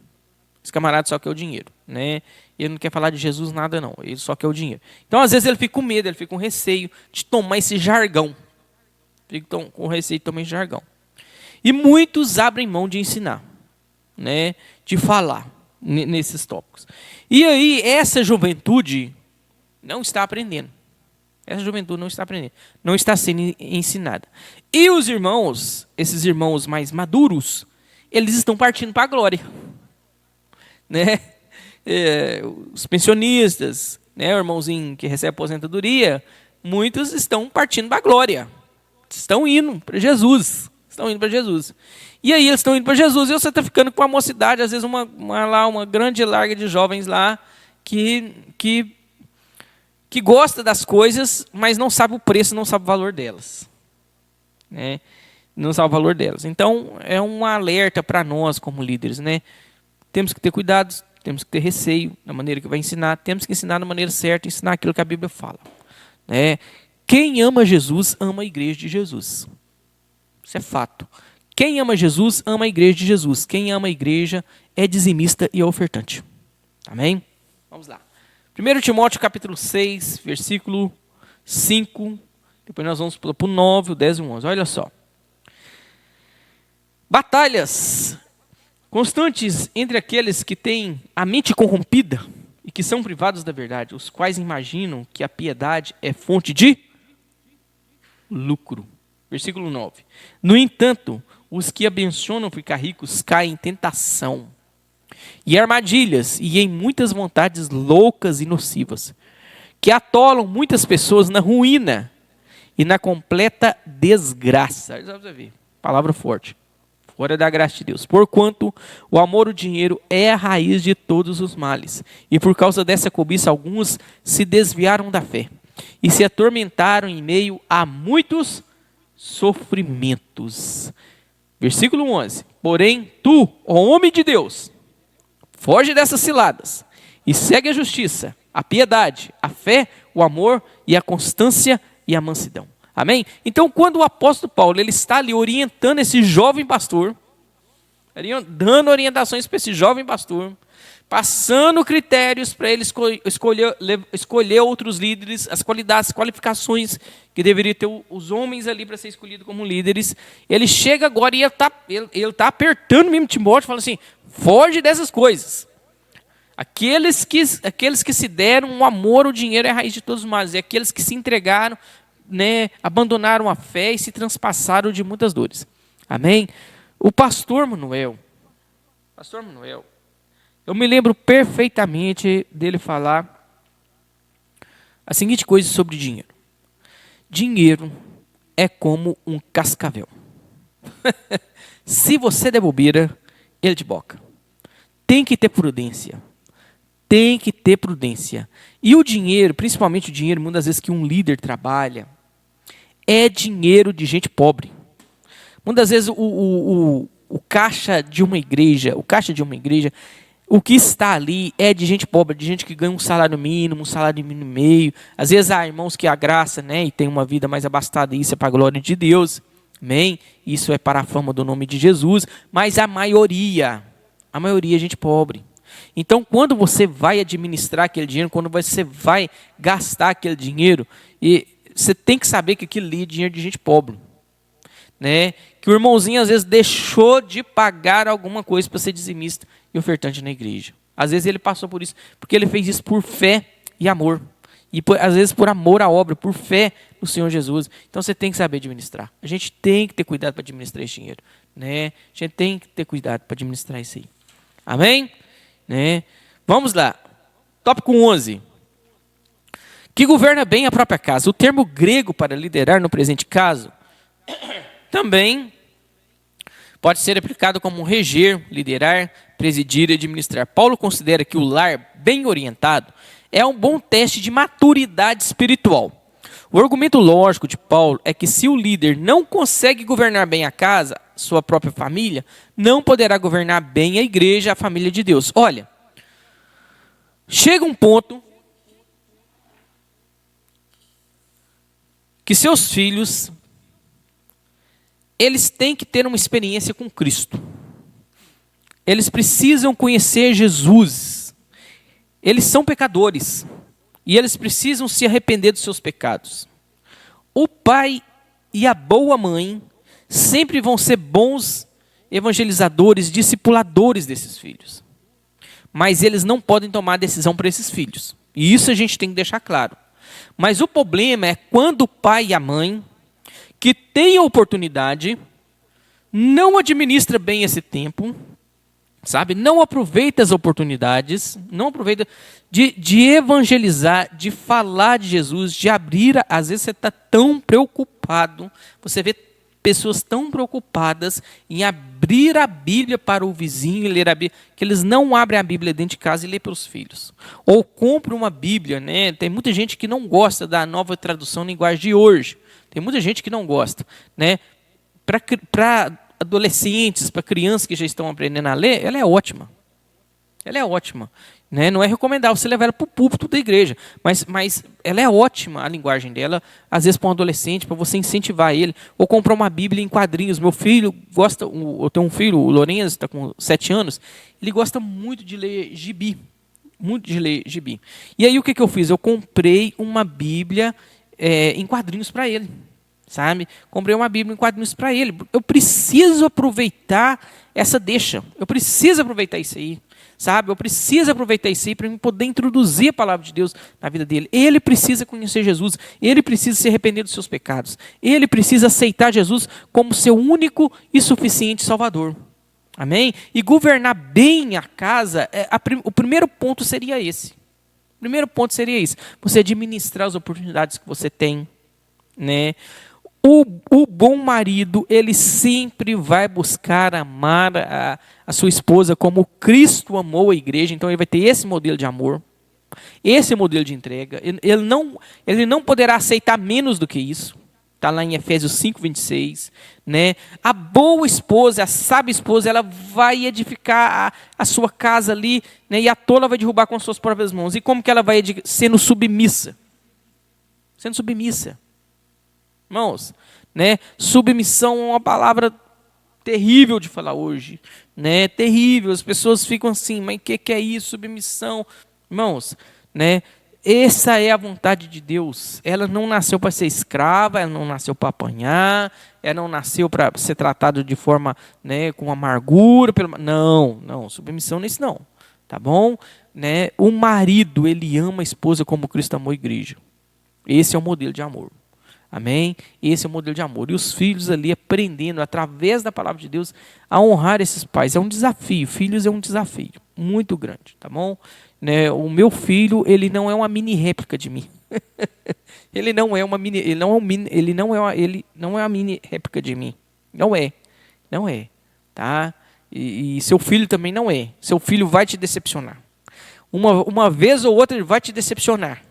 Né? Ele não quer falar de Jesus nada não, ele só quer o dinheiro. Então às vezes ele fica com medo, ele fica com receio de tomar esse jargão. E muitos abrem mão de ensinar, né? De falar nesses tópicos. E aí essa juventude não está aprendendo. Não está sendo ensinada. E os irmãos, esses irmãos mais maduros, eles estão partindo para a glória. Né? Os pensionistas, né? O irmãozinho que recebe aposentadoria, muitos estão partindo para a glória. Estão indo para Jesus. E aí eles estão indo para Jesus e você está ficando com a mocidade, às vezes uma grande larga de jovens lá que que gosta das coisas, mas não sabe o preço, não sabe o valor delas. Né? Não sabe o valor delas. Então, é um alerta para nós como líderes. Né? Temos que ter cuidado, temos que ter receio na maneira que vai ensinar, temos que ensinar da maneira certa, ensinar aquilo que a Bíblia fala. Né? Quem ama Jesus, ama a igreja de Jesus. Isso é fato. Quem ama Jesus, ama a igreja de Jesus. Quem ama a igreja é dizimista e é ofertante. Amém? Vamos lá. 1 Timóteo capítulo 6, versículo 5. Depois nós vamos para o 9, o 10 e o 11. Olha só. Batalhas constantes entre aqueles que têm a mente corrompida e que são privados da verdade, os quais imaginam que a piedade é fonte de lucro. Versículo 9. No entanto, os que ambicionam ficar ricos caem em tentação e armadilhas e em muitas vontades loucas e nocivas, que atolam muitas pessoas na ruína e na completa desgraça. Você ver, palavra forte. Fora da graça de Deus. Porquanto o amor ao dinheiro é a raiz de todos os males. E por causa dessa cobiça, alguns se desviaram da fé e se atormentaram em meio a muitos sofrimentos. Versículo 11. Porém, tu, ó homem de Deus, foge dessas ciladas e segue a justiça, a piedade, a fé, o amor e a constância e a mansidão. Amém? Então, quando o apóstolo Paulo ele está ali orientando esse jovem pastor, dando orientações para esse jovem pastor, passando critérios para ele escolher outros líderes, as qualidades, qualificações que deveriam ter os homens ali para ser escolhidos como líderes, ele chega agora e ele está apertando mesmo Timóteo, falando assim, foge dessas coisas. Aqueles que se deram o amor, o dinheiro é a raiz de todos os males, e aqueles que se entregaram, né, abandonaram a fé e se transpassaram de muitas dores. Amém? O pastor Manuel, eu me lembro perfeitamente dele falar a seguinte coisa sobre dinheiro. Dinheiro é como um cascavel. Se você der bobeira, ele te boca. Tem que ter prudência. Tem que ter prudência. E o dinheiro, principalmente o dinheiro, muitas vezes que um líder trabalha, é dinheiro de gente pobre. Muitas vezes o caixa de uma igreja, o que está ali é de gente pobre, de gente que ganha um salário mínimo e meio. Às vezes há irmãos que a graça, né, e tem uma vida mais abastada, e isso é para a glória de Deus. Amém? Isso é para a fama do nome de Jesus. Mas a maioria é gente pobre. Então, quando você vai administrar aquele dinheiro, quando você vai gastar aquele dinheiro, e você tem que saber que aquilo ali é dinheiro de gente pobre. Né? Que o irmãozinho, às vezes, deixou de pagar alguma coisa para ser dizimista e ofertante na igreja. Às vezes, ele passou por isso, porque ele fez isso por fé e amor. E, às vezes, por amor à obra, por fé no Senhor Jesus. Então, você tem que saber administrar. A gente tem que ter cuidado para administrar esse dinheiro. Né? A gente tem que ter cuidado para administrar isso aí. Amém? Né? Vamos lá. Tópico 11. Que governa bem a própria casa. O termo grego para liderar no presente caso também pode ser aplicado como reger, liderar, presidir e administrar. Paulo considera que o lar bem orientado é um bom teste de maturidade espiritual. O argumento lógico de Paulo é que se o líder não consegue governar bem a casa, sua própria família, não poderá governar bem a igreja, a família de Deus. Olha, chega um ponto que seus filhos, eles têm que ter uma experiência com Cristo. Eles precisam conhecer Jesus. Eles são pecadores. E eles precisam se arrepender dos seus pecados. O pai e a boa mãe sempre vão ser bons evangelizadores, discipuladores desses filhos. Mas eles não podem tomar decisão para esses filhos. E isso a gente tem que deixar claro. Mas o problema é quando o pai e a mãe, que têm a oportunidade, não administra bem esse tempo, sabe? Não aproveita as oportunidades, não aproveita de evangelizar, de falar de Jesus, de abrir. Às vezes você está tão preocupado, você vê pessoas tão preocupadas em abrir a Bíblia para o vizinho e ler a Bíblia, que eles não abrem a Bíblia dentro de casa e lê para os filhos. Ou compram uma Bíblia, né? Tem muita gente que não gosta da nova tradução em linguagem de hoje. Tem muita gente que não gosta, né? Para adolescentes, para crianças que já estão aprendendo a ler, ela é ótima. Ela é ótima. Né? Não é recomendável você levar ela para o púlpito da igreja, mas ela é ótima, a linguagem dela, às vezes para um adolescente, para você incentivar ele, ou comprar uma Bíblia em quadrinhos. Meu filho gosta, eu tenho um filho, o Lourenço, está com 7 anos, ele gosta muito de ler gibi, E aí o que eu fiz? Eu comprei uma Bíblia em quadrinhos para ele, sabe? Comprei uma Bíblia em quadrinhos para ele. Eu preciso aproveitar essa deixa, eu preciso aproveitar isso aí. Sabe, eu preciso aproveitar isso aí para poder introduzir a palavra de Deus na vida dele. Ele precisa conhecer Jesus, ele precisa se arrepender dos seus pecados, ele precisa aceitar Jesus como seu único e suficiente Salvador. Amém? E governar bem a casa, o primeiro ponto seria esse. O primeiro ponto seria esse: você administrar as oportunidades que você tem, né? O bom marido, ele sempre vai buscar amar a sua esposa como Cristo amou a igreja. Então ele vai ter esse modelo de amor, esse modelo de entrega. Ele não poderá aceitar menos do que isso. Está lá em Efésios 5:26. Né? A boa esposa, a sábia esposa, ela vai edificar a sua casa ali, né? E a tola vai derrubar com as suas próprias mãos. E como que ela vai sendo submissa? Sendo submissa. Irmãos, né? Submissão é uma palavra terrível de falar hoje, né? Terrível. As pessoas ficam assim, mas o que é isso? Submissão, irmãos, né? Essa é a vontade de Deus. Ela não nasceu para ser escrava, ela não nasceu para apanhar, ela não nasceu para ser tratada de forma, né, com amargura. Não, submissão nisso não, tá bom? Né? O marido, ele ama a esposa como Cristo amou a igreja. Esse é o modelo de amor. Amém? Esse é o modelo de amor. E os filhos ali aprendendo, através da palavra de Deus, a honrar esses pais. É um desafio. Filhos é um desafio muito grande, tá bom? Né? O meu filho, ele não é uma mini réplica de mim. Ele não é uma mini réplica de mim. Não é, tá? E seu filho também não é. Seu filho vai te decepcionar. Uma vez ou outra ele vai te decepcionar.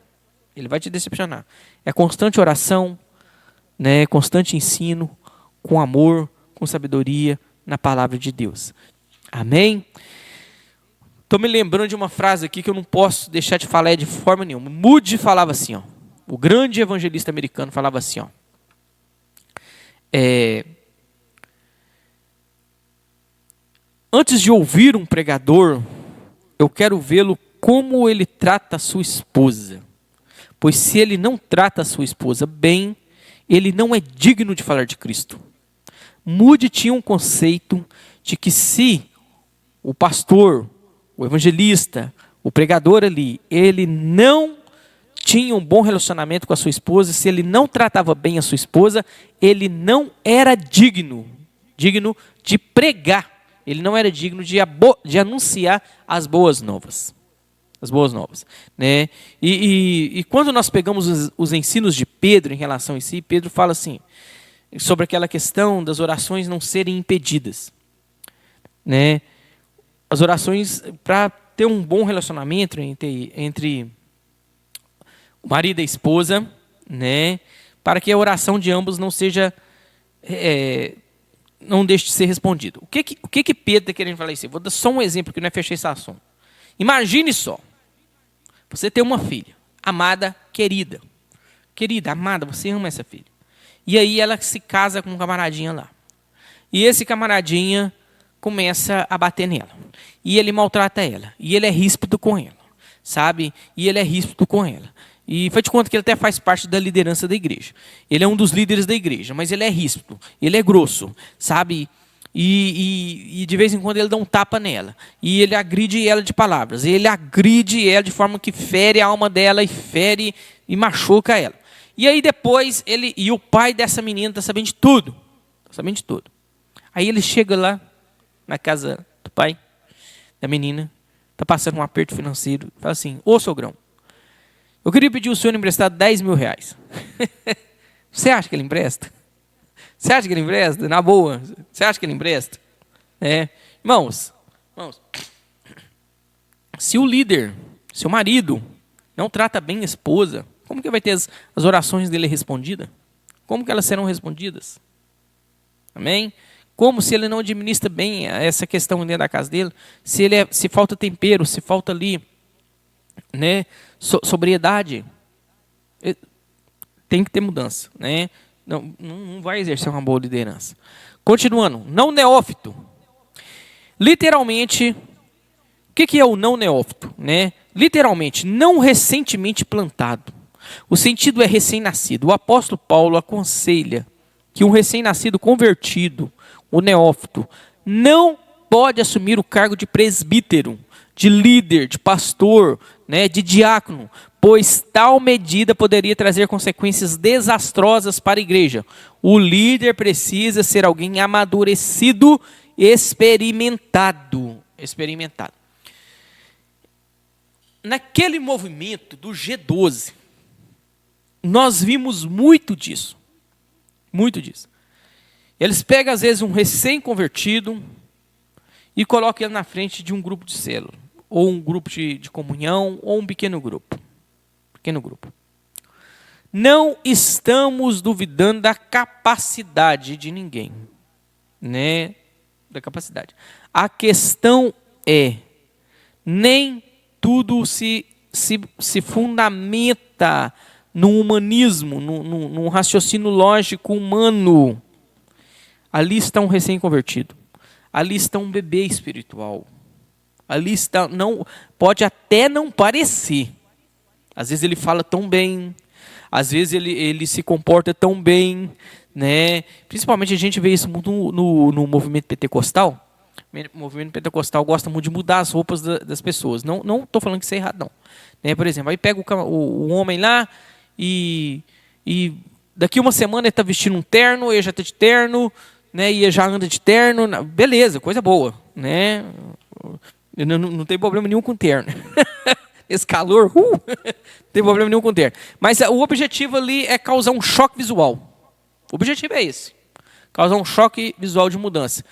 Ele vai te decepcionar. É constante oração, né, constante ensino, com amor, com sabedoria, na palavra de Deus. Amém? Estou me lembrando de uma frase aqui que eu não posso deixar de falar de forma nenhuma. Moody falava assim, ó, o grande evangelista americano falava assim, ó, antes de ouvir um pregador, eu quero vê-lo como ele trata a sua esposa. Pois se ele não trata a sua esposa bem, ele não é digno de falar de Cristo. Moody tinha um conceito de que se o pastor, o evangelista, o pregador ali, ele não tinha um bom relacionamento com a sua esposa, se ele não tratava bem a sua esposa, ele não era digno de pregar, ele não era digno de anunciar as boas novas. As boas novas, né? E quando nós pegamos os ensinos de Pedro em relação a si, Pedro fala assim, sobre aquela questão das orações não serem impedidas, né? As orações para ter um bom relacionamento entre o marido e a esposa, né? Para que a oração de ambos não seja, não deixe de ser respondida. O que Pedro está querendo falar isso? Vou dar só um exemplo que não é fechar esse assunto. Imagine só, você tem uma filha, amada, querida, amada, você ama essa filha. E aí ela se casa com um camaradinha lá. E esse camaradinha começa a bater nela. E ele maltrata ela. E ele é ríspido com ela, sabe? E faz de conta que ele até faz parte da liderança da igreja. Ele é um dos líderes da igreja, mas ele é ríspido, ele é grosso, sabe? E de vez em quando ele dá um tapa nela. E ele agride ela de palavras. Ele agride ela de forma que fere a alma dela e fere e machuca ela. E aí depois, o pai dessa menina está sabendo de tudo. Aí ele chega lá na casa do pai da menina, está passando um aperto financeiro, fala assim, ô sogrão, eu queria pedir o senhor emprestado 10 mil reais. Você acha que ele empresta? Você acha que ele empresta? Na boa. Você acha que ele empresta? Irmãos, se o líder, seu marido, não trata bem a esposa, como que vai ter as orações dele respondidas? Como que elas serão respondidas? Amém? Como se ele não administra bem essa questão dentro da casa dele, se falta tempero, se falta ali, né, sobriedade, tem que ter mudança, né? Não vai exercer uma boa liderança. Continuando, não neófito. Literalmente, o que é o não neófito? Né? Literalmente, não recentemente plantado. O sentido é recém-nascido. O apóstolo Paulo aconselha que um recém-nascido convertido, o neófito, não pode assumir o cargo de presbítero, de líder, de pastor, né, de diácono, pois tal medida poderia trazer consequências desastrosas para a igreja. O líder precisa ser alguém amadurecido, experimentado. Naquele movimento do G12, nós vimos muito disso. Eles pegam, às vezes, um recém-convertido e colocam ele na frente de um grupo de célula, ou um grupo de comunhão, ou um pequeno grupo. Não estamos duvidando da capacidade de ninguém, né? Da capacidade. A questão é, nem tudo se fundamenta no humanismo, num raciocínio lógico humano. Ali está um recém-convertido. Ali está um bebê espiritual. Ali está, pode até não parecer. Às vezes ele fala tão bem, às vezes ele se comporta tão bem, né? Principalmente a gente vê isso muito no movimento pentecostal. O movimento pentecostal gosta muito de mudar as roupas das pessoas. Não estou falando que isso é errado, não. Né? Por exemplo, aí pega o homem lá e daqui uma semana ele está vestindo um terno, ele já está de terno, né? E ele já anda de terno. Beleza, coisa boa. Né? Não tem problema nenhum com terno. Esse calor, não tem problema nenhum com terno. Mas o objetivo ali é causar um choque visual. O objetivo é esse. Causar um choque visual de mudança.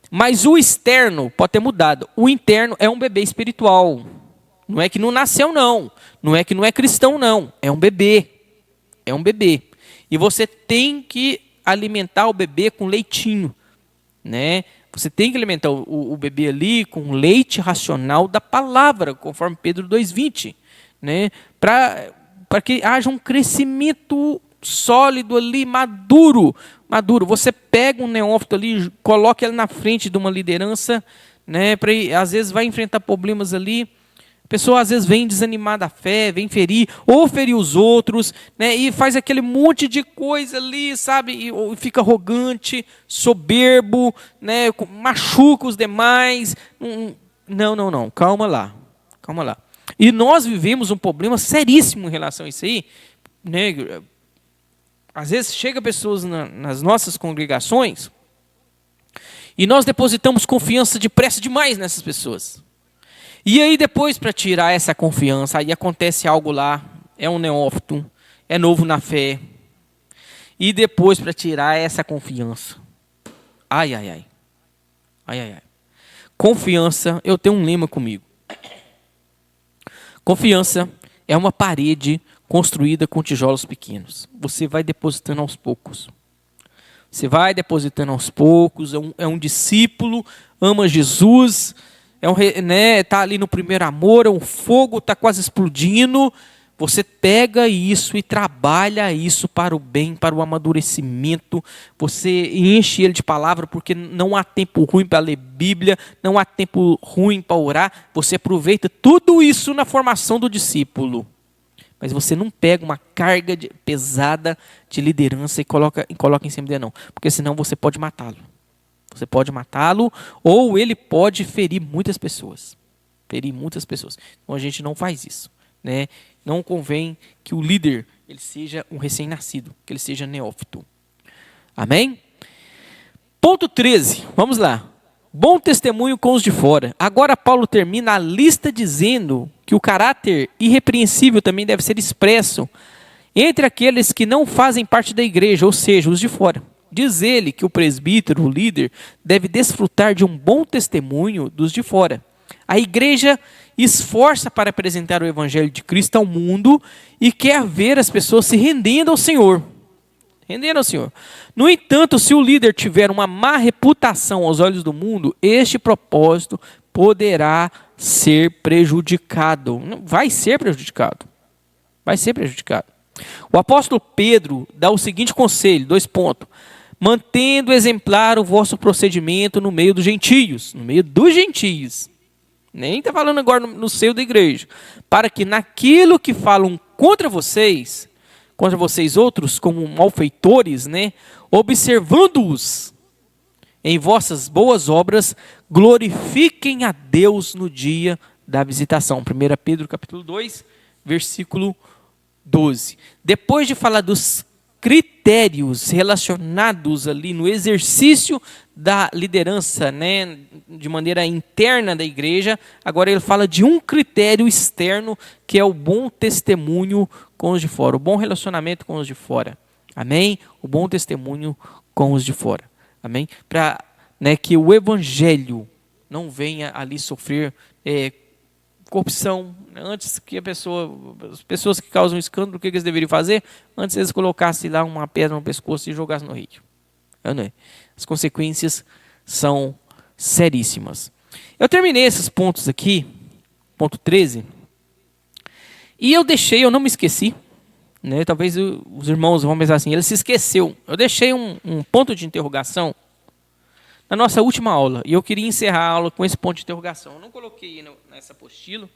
Mas o externo pode ter mudado. O interno é um bebê espiritual. Não é que não nasceu, não. Não é que não é cristão, não. É um bebê. E você tem que alimentar o bebê com leitinho. Né? Você tem que alimentar o bebê ali com leite racional da palavra, conforme Pedro 2,20. Né? Para que haja um crescimento sólido ali, maduro. Você pega um neófito ali, coloca ele na frente de uma liderança, né, às vezes vai enfrentar problemas ali. A pessoa às vezes vem desanimar da fé, vem ferir os outros, né, e faz aquele monte de coisa ali, sabe, e fica arrogante, soberbo, né, machuca os demais. Não, calma lá. E nós vivemos um problema seríssimo em relação a isso aí, né? Às vezes chega pessoas nas nossas congregações e nós depositamos confiança depressa demais nessas pessoas. E aí depois, para tirar essa confiança, aí acontece algo lá, é um neófito, é novo na fé. E depois, para tirar essa confiança, ai. Confiança, eu tenho um lema comigo. Confiança é uma parede construída com tijolos pequenos. Você vai depositando aos poucos. É um discípulo, ama Jesus, tá ali no primeiro amor, o fogo está quase explodindo. Você pega isso e trabalha isso para o bem, para o amadurecimento. Você enche ele de palavra, porque não há tempo ruim para ler Bíblia, não há tempo ruim para orar. Você aproveita tudo isso na formação do discípulo. Mas você não pega uma carga pesada de liderança e coloca em cima dele, não. Porque senão você pode matá-lo. Ou ele pode ferir muitas pessoas. Então a gente não faz isso. Né? Não convém que o líder ele seja um recém-nascido, que ele seja neófito. Amém? Ponto 13, vamos lá. Bom testemunho com os de fora. Agora Paulo termina a lista dizendo que o caráter irrepreensível também deve ser expresso entre aqueles que não fazem parte da igreja, ou seja, os de fora. Diz ele que o presbítero, o líder, deve desfrutar de um bom testemunho dos de fora. A igreja esforça para apresentar o evangelho de Cristo ao mundo e quer ver as pessoas se rendendo ao Senhor. Rendendo ao Senhor. No entanto, se o líder tiver uma má reputação aos olhos do mundo, este propósito poderá ser prejudicado. Vai ser prejudicado. Vai ser prejudicado. O apóstolo Pedro dá o seguinte conselho, 2 pontos. Mantendo exemplar o vosso procedimento no meio dos gentios. No meio dos gentios. Nem está falando agora no seio da igreja. Para que naquilo que falam contra vocês outros, como malfeitores, né? Observando-os em vossas boas obras, glorifiquem a Deus no dia da visitação. 1 Pedro capítulo 2, versículo 12. Depois de falar dos critérios relacionados ali no exercício da liderança, né, de maneira interna da igreja, agora ele fala de um critério externo, que é o bom testemunho com os de fora, o bom relacionamento com os de fora. Amém? O bom testemunho com os de fora. Amém? Para, né, que o evangelho não venha ali sofrer corrupção. Antes que as pessoas que causam escândalo, o que eles deveriam fazer? Antes eles colocassem lá uma pedra no pescoço e jogassem no rio. As consequências são seríssimas. Eu terminei esses pontos aqui, ponto 13, e eu não me esqueci, né? Talvez os irmãos vão pensar assim, ele se esqueceu. Eu deixei um ponto de interrogação na nossa última aula, e eu queria encerrar a aula com esse ponto de interrogação. Eu não coloquei nessa apostila,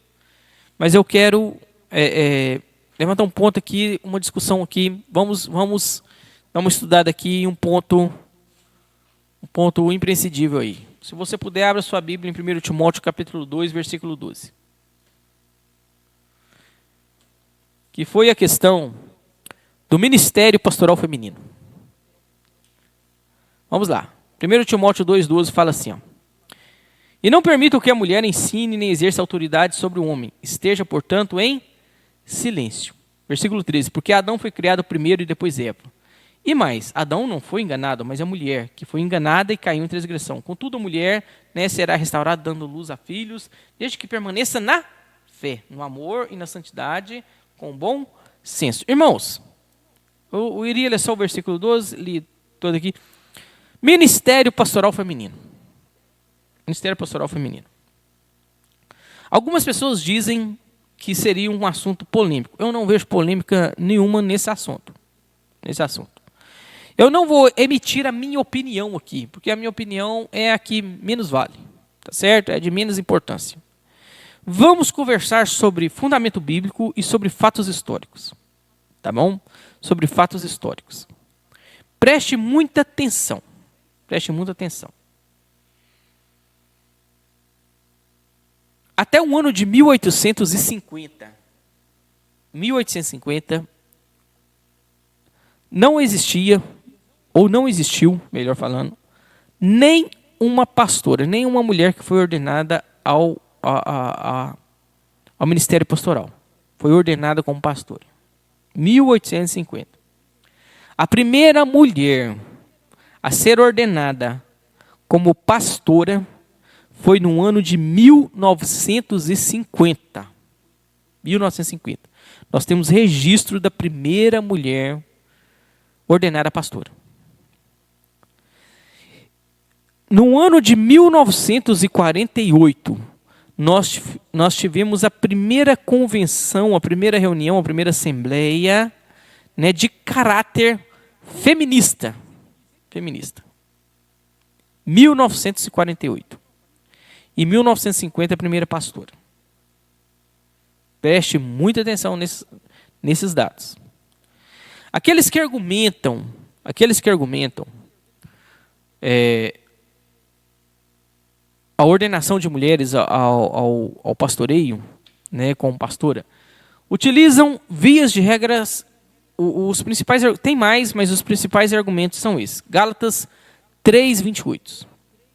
mas eu quero levantar um ponto aqui, uma discussão aqui. Vamos dar uma estudada aqui um ponto imprescindível aí. Se você puder, abra sua Bíblia em 1 Timóteo capítulo 2, versículo 12. Que foi a questão do ministério pastoral feminino. Vamos lá. 1 Timóteo 2,12 fala assim, ó. E não permitam que a mulher ensine nem exerça autoridade sobre o homem. Esteja, portanto, em silêncio. Versículo 13. Porque Adão foi criado primeiro e depois Eva. E mais, Adão não foi enganado, mas a mulher, que foi enganada e caiu em transgressão. Contudo, a mulher, né, será restaurada dando luz a filhos, desde que permaneça na fé, no amor e na santidade, com bom senso. Irmãos, eu iria ler só o versículo 12, li todo aqui. Ministério pastoral feminino. Ministério pastoral feminino. Algumas pessoas dizem que seria um assunto polêmico. Eu não vejo polêmica nenhuma nesse assunto. Eu não vou emitir a minha opinião aqui, porque a minha opinião é a que menos vale. Tá certo? É de menos importância. Vamos conversar sobre fundamento bíblico e sobre fatos históricos. Tá bom? Sobre fatos históricos. Preste muita atenção. Preste muita atenção. Até o ano de 1850, não existia, ou não existiu, melhor falando, nem uma pastora, nem uma mulher que foi ordenada ao ministério pastoral. Foi ordenada como pastora. 1850. A primeira mulher a ser ordenada como pastora foi no ano de 1950. 1950. Nós temos registro da primeira mulher ordenada pastora. No ano de 1948, nós tivemos a primeira convenção, a primeira reunião, a primeira assembleia, né, de caráter feminista. 1948. Em 1950, a primeira pastora. Preste muita atenção nesses dados. Aqueles que argumentam a ordenação de mulheres ao pastoreio, né, como pastora, utilizam vias de regras. Os principais, tem mais, mas os principais argumentos são esses. Gálatas 3:28,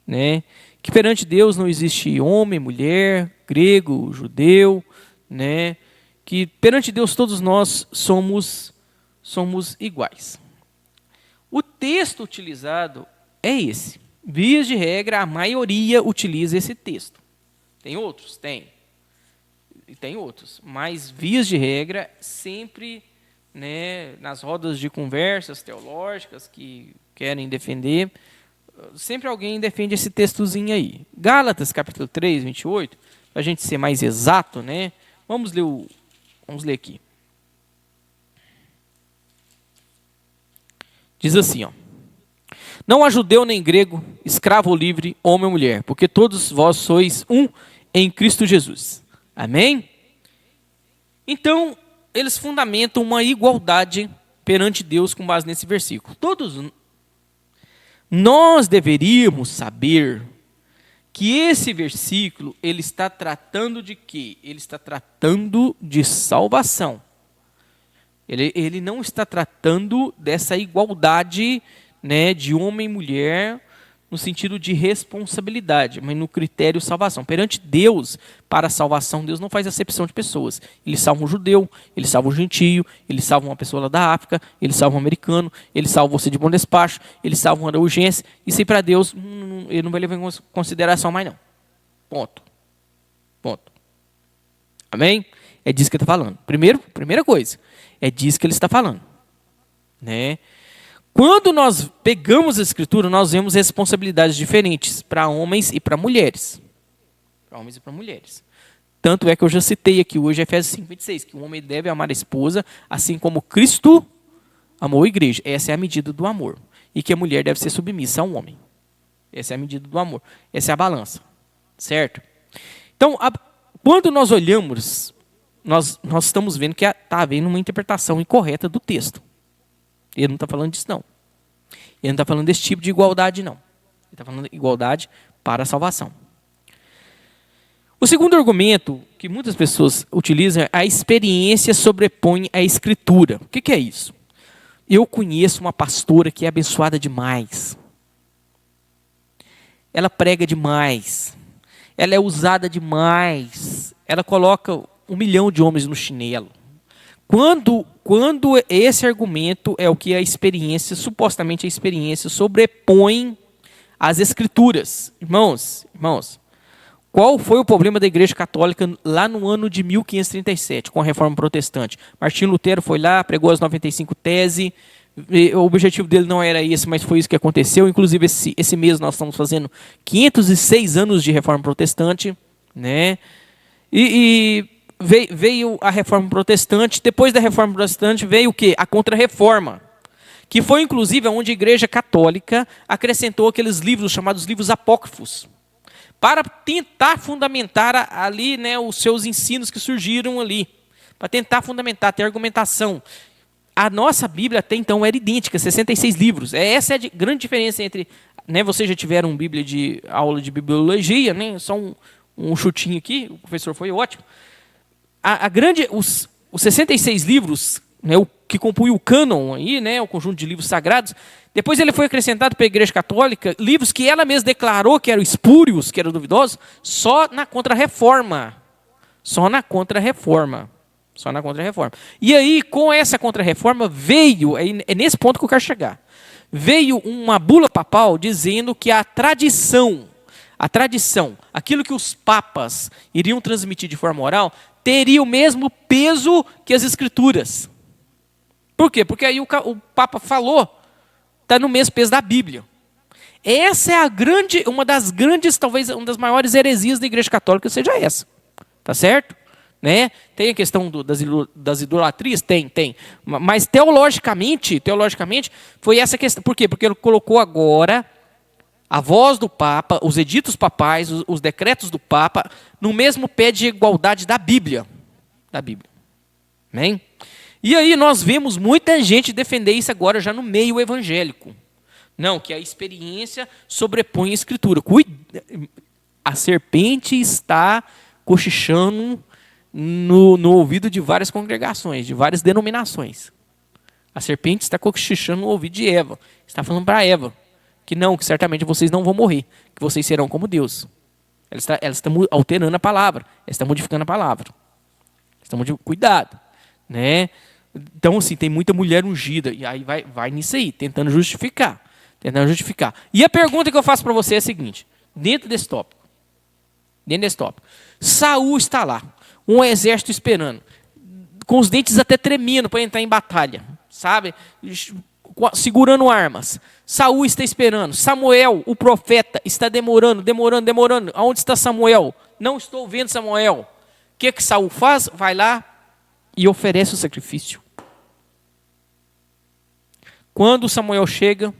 né? Que perante Deus não existe homem, mulher, grego, judeu, né? Que perante Deus todos nós somos iguais. O texto utilizado é esse. Vias de regra, a maioria utiliza esse texto. Tem outros? Tem. E tem outros. Mas, vias de regra, sempre, né, nas rodas de conversas teológicas que querem defender, sempre alguém defende esse textozinho aí. Gálatas, capítulo 3, 28, para a gente ser mais exato, né? Vamos ler aqui. Diz assim, ó. Não há judeu nem grego, escravo ou livre, homem ou mulher, porque todos vós sois um em Cristo Jesus. Amém? Então, eles fundamentam uma igualdade perante Deus com base nesse versículo. Nós deveríamos saber que esse versículo, ele está tratando de quê? Ele está tratando de salvação. Ele não está tratando dessa igualdade, né, de homem e mulher no sentido de responsabilidade, mas no critério salvação. Perante Deus, para a salvação, Deus não faz acepção de pessoas. Ele salva um judeu, ele salva um gentio, ele salva uma pessoa lá da África, ele salva um americano, ele salva você de bom despacho, ele salva um araújense. Isso aí para Deus, ele não vai levar em consideração mais não. Ponto. Amém? É disso que ele está falando. Primeira coisa, é disso que ele está falando. Né? Quando nós pegamos a Escritura, nós vemos responsabilidades diferentes para homens e para mulheres. Para homens e para mulheres. Tanto é que eu já citei aqui hoje Efésios 5:26, que o homem deve amar a esposa, assim como Cristo amou a igreja. Essa é a medida do amor. E que a mulher deve ser submissa ao homem. Essa é a medida do amor. Essa é a balança. Certo? Então, quando nós olhamos, nós estamos vendo que está havendo uma interpretação incorreta do texto. Ele não está falando disso, não. Ele não está falando desse tipo de igualdade, não. Ele está falando de igualdade para a salvação. O segundo argumento que muitas pessoas utilizam é a experiência sobrepõe a Escritura. O que é isso? Eu conheço uma pastora que é abençoada demais. Ela prega demais. Ela é usada demais. Ela coloca 1 milhão de homens no chinelo. Quando esse argumento é o que a experiência, supostamente a experiência, sobrepõe as Escrituras. Irmãos, qual foi o problema da Igreja Católica lá no ano de 1537, com a Reforma Protestante? Martinho Lutero foi lá, pregou as 95 teses, o objetivo dele não era esse, mas foi isso que aconteceu. Inclusive, esse mês nós estamos fazendo 506 anos de Reforma Protestante, né? Veio a Reforma Protestante. Depois da Reforma Protestante veio o quê? A Contra-Reforma, que foi inclusive onde a Igreja Católica acrescentou aqueles livros chamados livros apócrifos, para tentar fundamentar ali, né, os seus ensinos que surgiram ali, para tentar fundamentar, ter argumentação. A nossa Bíblia até então era idêntica, 66 livros. Essa é a grande diferença entre, né, vocês já tiveram Bíblia de aula de bibliologia, né, só um chutinho aqui, o professor foi ótimo. Os 66 livros, né, o que compõe o cânon, aí, né, o conjunto de livros sagrados, depois ele foi acrescentado para a Igreja Católica, livros que ela mesma declarou que eram espúrios, que eram duvidosos, só na Contra-Reforma. E aí, com essa Contra-Reforma, veio, é nesse ponto que eu quero chegar, veio uma bula papal dizendo que a tradição, aquilo que os papas iriam transmitir de forma oral, teria o mesmo peso que as Escrituras. Por quê? Porque aí o Papa falou, está no mesmo peso da Bíblia. Essa é uma das grandes, talvez uma das maiores heresias da Igreja Católica seja essa. Tá certo? Né? Tem a questão das idolatrias? Tem. Mas teologicamente, foi essa questão. Por quê? Porque ele colocou agora a voz do Papa, os editos papais, os decretos do Papa, no mesmo pé de igualdade da Bíblia. Amém? E aí nós vemos muita gente defender isso agora já no meio evangélico. Não, que a experiência sobrepõe a Escritura. A serpente está cochichando no ouvido de várias congregações, de várias denominações. A serpente está cochichando no ouvido de Eva. Está falando para Eva que certamente vocês não vão morrer, que vocês serão como Deus. Ela está alterando a palavra, ela está modificando a palavra. Cuidado, né? Então, assim, tem muita mulher ungida. E aí vai nisso aí, tentando justificar. E a pergunta que eu faço para você é a seguinte, dentro desse tópico. Saul está lá, um exército esperando, com os dentes até tremendo para entrar em batalha, sabe? Segurando armas. Saul está esperando. Samuel, o profeta, está demorando. Aonde está Samuel? Não estou vendo Samuel. O que Saul faz? Vai lá e oferece o sacrifício. Quando Samuel chega,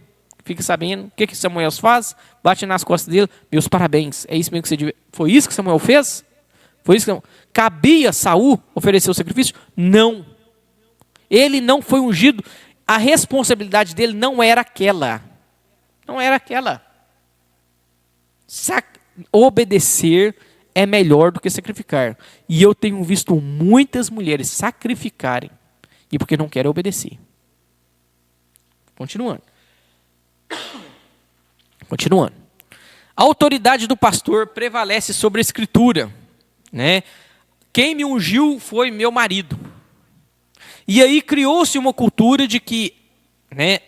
fica sabendo, o que Samuel faz? Bate nas costas dele, meus parabéns. É isso mesmo que você devia. Foi isso que Samuel fez? Foi isso que cabia Saul oferecer o sacrifício? Não. Ele não foi ungido. A responsabilidade dele não era aquela. Obedecer é melhor do que sacrificar. E eu tenho visto muitas mulheres sacrificarem e porque não querem obedecer. Continuando. A autoridade do pastor prevalece sobre a escritura, né? Quem me ungiu foi meu marido. E aí criou-se uma cultura de que, né,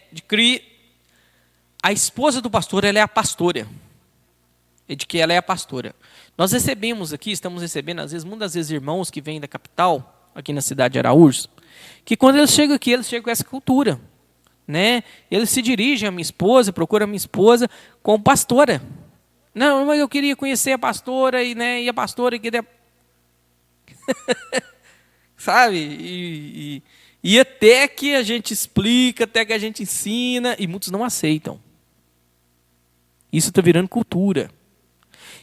a esposa do pastor, ela é a pastora. Nós estamos recebendo, muitas vezes irmãos que vêm da capital, aqui na cidade de Araújo, que quando eles chegam aqui, eles chegam com essa cultura, né? Eles se dirigem à minha esposa, procuram a minha esposa como pastora. Não, mas eu queria conhecer a pastora, e a pastora queria... Sabe? E até que a gente explica, até que a gente ensina, e muitos não aceitam. Isso está virando cultura.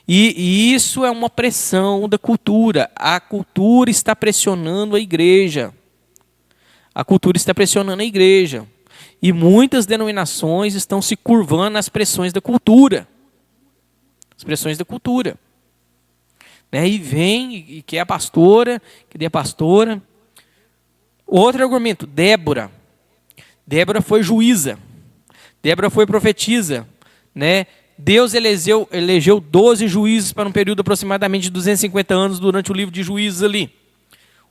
E isso é uma pressão da cultura. A cultura está pressionando a igreja. E muitas denominações estão se curvando às pressões da cultura. Né? E vem e quer a pastora, queria a pastora. Outro argumento, Débora. Débora foi juíza. Débora foi profetisa, né? Deus elegeu 12 juízes para um período aproximadamente de 250 anos durante o livro de Juízes ali.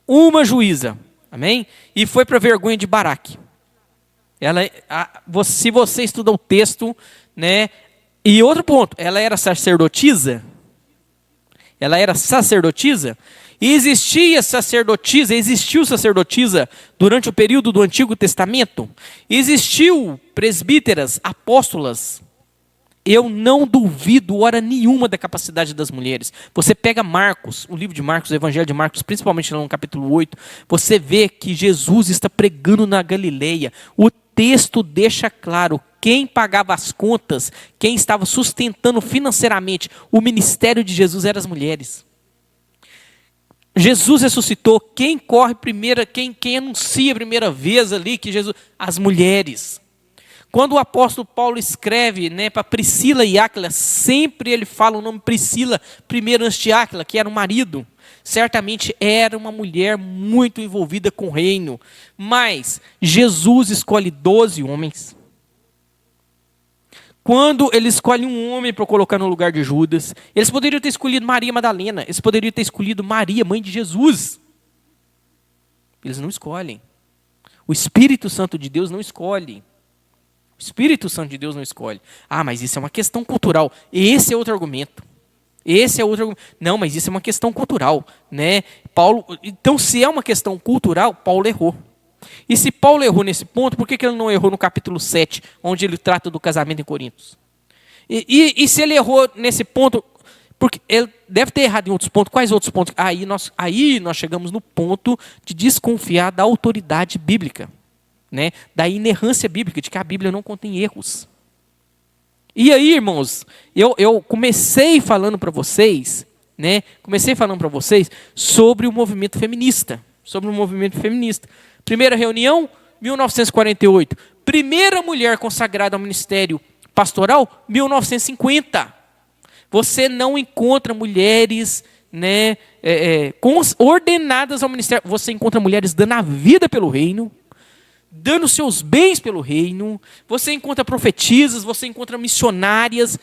Uma juíza, amém? E foi para a vergonha de Baraque. Se você estuda o texto, né? E outro ponto, ela era sacerdotisa. Existiu sacerdotisa durante o período do Antigo Testamento. Existiu presbíteras, apóstolas. Eu não duvido hora nenhuma da capacidade das mulheres. Você pega Marcos, o livro de Marcos, o Evangelho de Marcos, principalmente lá no capítulo 8, você vê que Jesus está pregando na Galileia. O texto deixa claro quem pagava as contas, quem estava sustentando financeiramente o ministério de Jesus eram as mulheres. Jesus ressuscitou, quem corre primeiro, quem anuncia a primeira vez ali que Jesus, as mulheres. Quando o apóstolo Paulo escreve, né, para Priscila e Áquila, sempre ele fala o nome Priscila primeiro antes de Áquila, que era o marido. Certamente era uma mulher muito envolvida com o reino. Mas Jesus escolhe 12 homens. Quando ele escolhe um homem para colocar no lugar de Judas, eles poderiam ter escolhido Maria Madalena, eles poderiam ter escolhido Maria, mãe de Jesus. Eles não escolhem. O Espírito Santo de Deus não escolhe. Ah, mas isso é uma questão cultural. Esse é outro argumento. Não, mas isso é uma questão cultural, né? Então, se é uma questão cultural, Paulo errou. E se Paulo errou nesse ponto, por que ele não errou no capítulo 7, onde ele trata do casamento em Coríntios? E se ele errou nesse ponto, porque ele deve ter errado em outros pontos. Quais outros pontos? Aí nós chegamos no ponto de desconfiar da autoridade bíblica, né? Da inerrância bíblica, de que a Bíblia não contém erros. E aí, irmãos, eu comecei falando para vocês, né? Sobre o movimento feminista. Primeira reunião, 1948. Primeira mulher consagrada ao ministério pastoral, 1950. Você não encontra mulheres, né, ordenadas ao ministério. Você encontra mulheres dando a vida pelo reino, dando seus bens pelo reino. Você encontra profetisas, você encontra missionárias.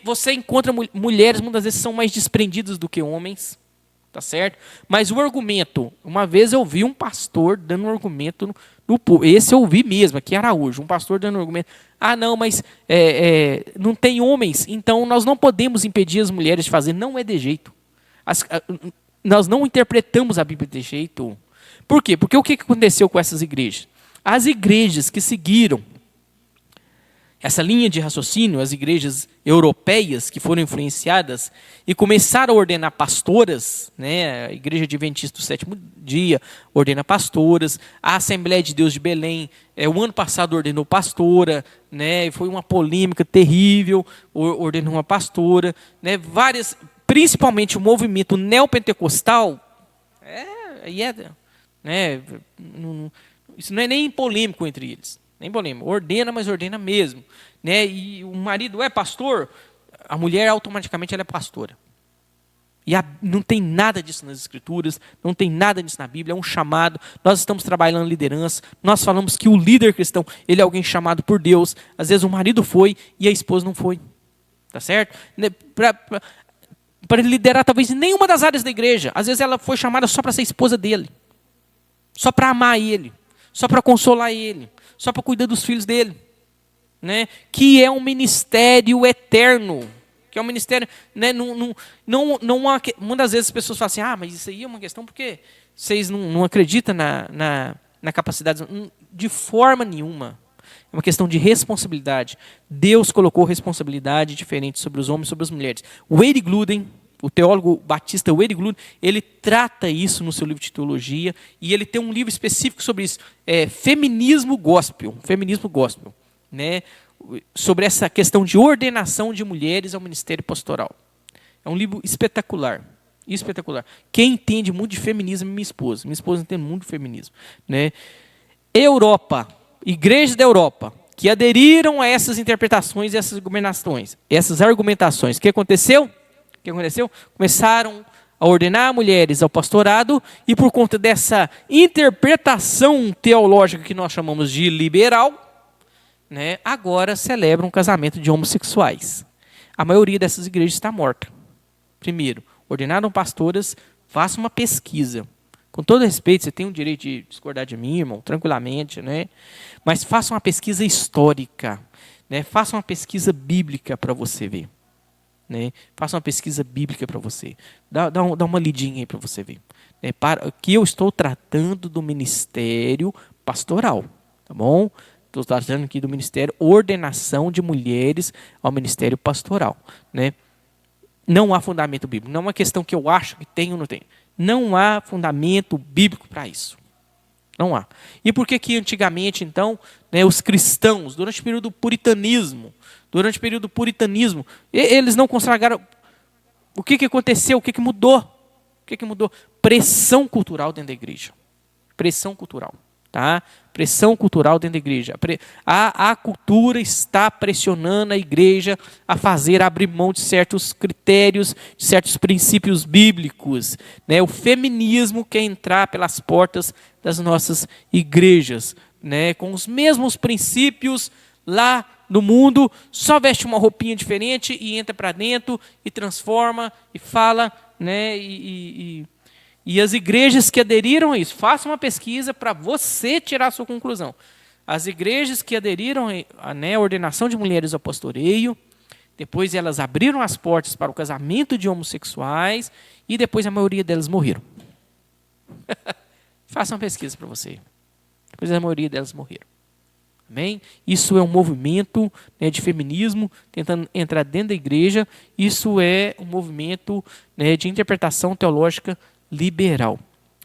Você encontra mulheres, muitas vezes, são mais desprendidas do que homens. tá certo? Mas o argumento, uma vez eu vi um pastor dando um argumento no púlpito, esse eu ouvi mesmo, aqui em Araújo, um pastor dando um argumento, não, mas não tem homens, então nós não podemos impedir as mulheres de fazer, não é de jeito. Nós não interpretamos a Bíblia de jeito. Por quê? Porque o que aconteceu com essas igrejas? As igrejas que seguiram essa linha de raciocínio, as igrejas europeias que foram influenciadas e começaram a ordenar pastoras, né? A Igreja Adventista do Sétimo Dia ordena pastoras, a Assembleia de Deus de Belém, o ano passado ordenou pastora, né? Foi uma polêmica terrível, ordenou uma pastora, né? Várias, principalmente o movimento neopentecostal, né? Isso não é nem polêmico entre eles. Nem polêmico. Ordena, mas ordena mesmo. Né? E o marido é pastor, a mulher automaticamente ela é pastora. E não tem nada disso nas Escrituras, não tem nada disso na Bíblia, é um chamado. Nós estamos trabalhando liderança, nós falamos que o líder cristão, ele é alguém chamado por Deus. Às vezes o marido foi e a esposa não foi. Tá certo? Para liderar talvez em nenhuma das áreas da igreja. Às vezes ela foi chamada só para ser esposa dele. Só para amar ele. Só para consolar ele. Só para cuidar dos filhos dele, né? Que é um ministério eterno, que é um ministério, né? Muitas vezes as pessoas falam assim, mas isso aí é uma questão porque vocês não acreditam na capacidade, de forma nenhuma. É uma questão de responsabilidade. Deus colocou responsabilidade diferente sobre os homens e sobre as mulheres. Wade Grudem, o teólogo batista Wade Grudem, ele trata isso no seu livro de teologia, e ele tem um livro específico sobre isso, feminismo gospel, né? Sobre essa questão de ordenação de mulheres ao ministério pastoral. É um livro espetacular. Quem entende muito de feminismo é minha esposa. Minha esposa entende muito de feminismo, né? Europa, igrejas da Europa, que aderiram a essas interpretações e essas argumentações. O que aconteceu? Começaram a ordenar mulheres ao pastorado e por conta dessa interpretação teológica que nós chamamos de liberal, né, agora celebram um casamento de homossexuais. A maioria dessas igrejas está morta. Primeiro, ordenaram pastoras, faça uma pesquisa. Com todo respeito, você tem o direito de discordar de mim, irmão, tranquilamente, né? Mas faça uma pesquisa histórica, né? Faça uma pesquisa bíblica para você ver. Né? Faça uma pesquisa bíblica para você. Dá uma lidinha aí para você ver. Né? Que eu estou tratando do ministério pastoral. Tá bom? Estou tratando aqui do ministério ordenação de mulheres ao ministério pastoral. Né? Não há fundamento bíblico. Não é uma questão que eu acho que tem ou não tem. Não há fundamento bíblico para isso. Não há. E por que antigamente, então, né, os cristãos, durante o período do puritanismo, eles não consagraram? O que aconteceu? O que mudou? Pressão cultural dentro da igreja. Pressão cultural. Tá? Pressão cultural dentro da igreja. A cultura está pressionando a igreja a abrir mão de certos critérios, de certos princípios bíblicos. Né? O feminismo quer entrar pelas portas das nossas igrejas, né? Com os mesmos princípios lá no mundo, só veste uma roupinha diferente e entra para dentro e transforma e fala, né? E as igrejas que aderiram a isso, faça uma pesquisa para você tirar a sua conclusão. As igrejas que aderiram à ordenação de mulheres ao pastoreio, depois elas abriram as portas para o casamento de homossexuais e depois a maioria delas morreram. Faça uma pesquisa para você. Depois a maioria delas morreram. Amém? Isso é um movimento, né, de feminismo tentando entrar dentro da igreja. Isso é um movimento, né, de interpretação teológica liberal.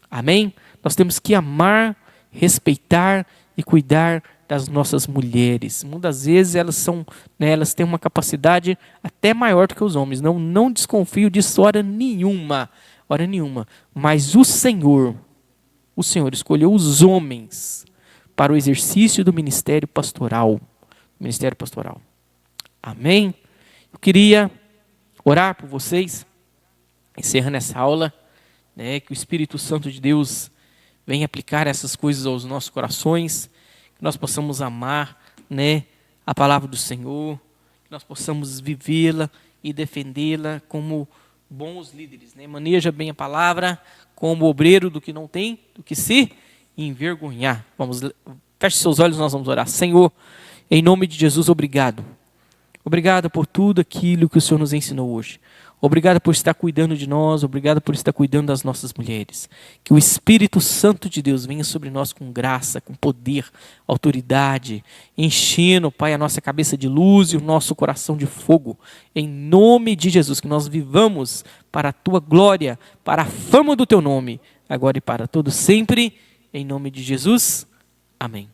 Amém? Nós temos que amar, respeitar e cuidar das nossas mulheres. Muitas vezes elas são, né, elas têm uma capacidade até maior do que os homens. Não desconfio disso hora nenhuma. Mas o Senhor escolheu os homens para o exercício do ministério pastoral. Amém? Eu queria orar por vocês, encerrando essa aula, né, que o Espírito Santo de Deus venha aplicar essas coisas aos nossos corações, que nós possamos amar, né, a palavra do Senhor, que nós possamos vivê-la e defendê-la como bons líderes, né? Maneja bem a palavra, como obreiro do que não tem, do que se envergonhar. Feche seus olhos, nós vamos orar. Senhor, em nome de Jesus, obrigado. Obrigado por tudo aquilo que o Senhor nos ensinou hoje. Obrigado por estar cuidando de nós, obrigado por estar cuidando das nossas mulheres. Que o Espírito Santo de Deus venha sobre nós com graça, com poder, autoridade, enchendo, Pai, a nossa cabeça de luz e o nosso coração de fogo. Em nome de Jesus, que nós vivamos para a Tua glória, para a fama do Teu nome, agora e para todo sempre. Em nome de Jesus, amém.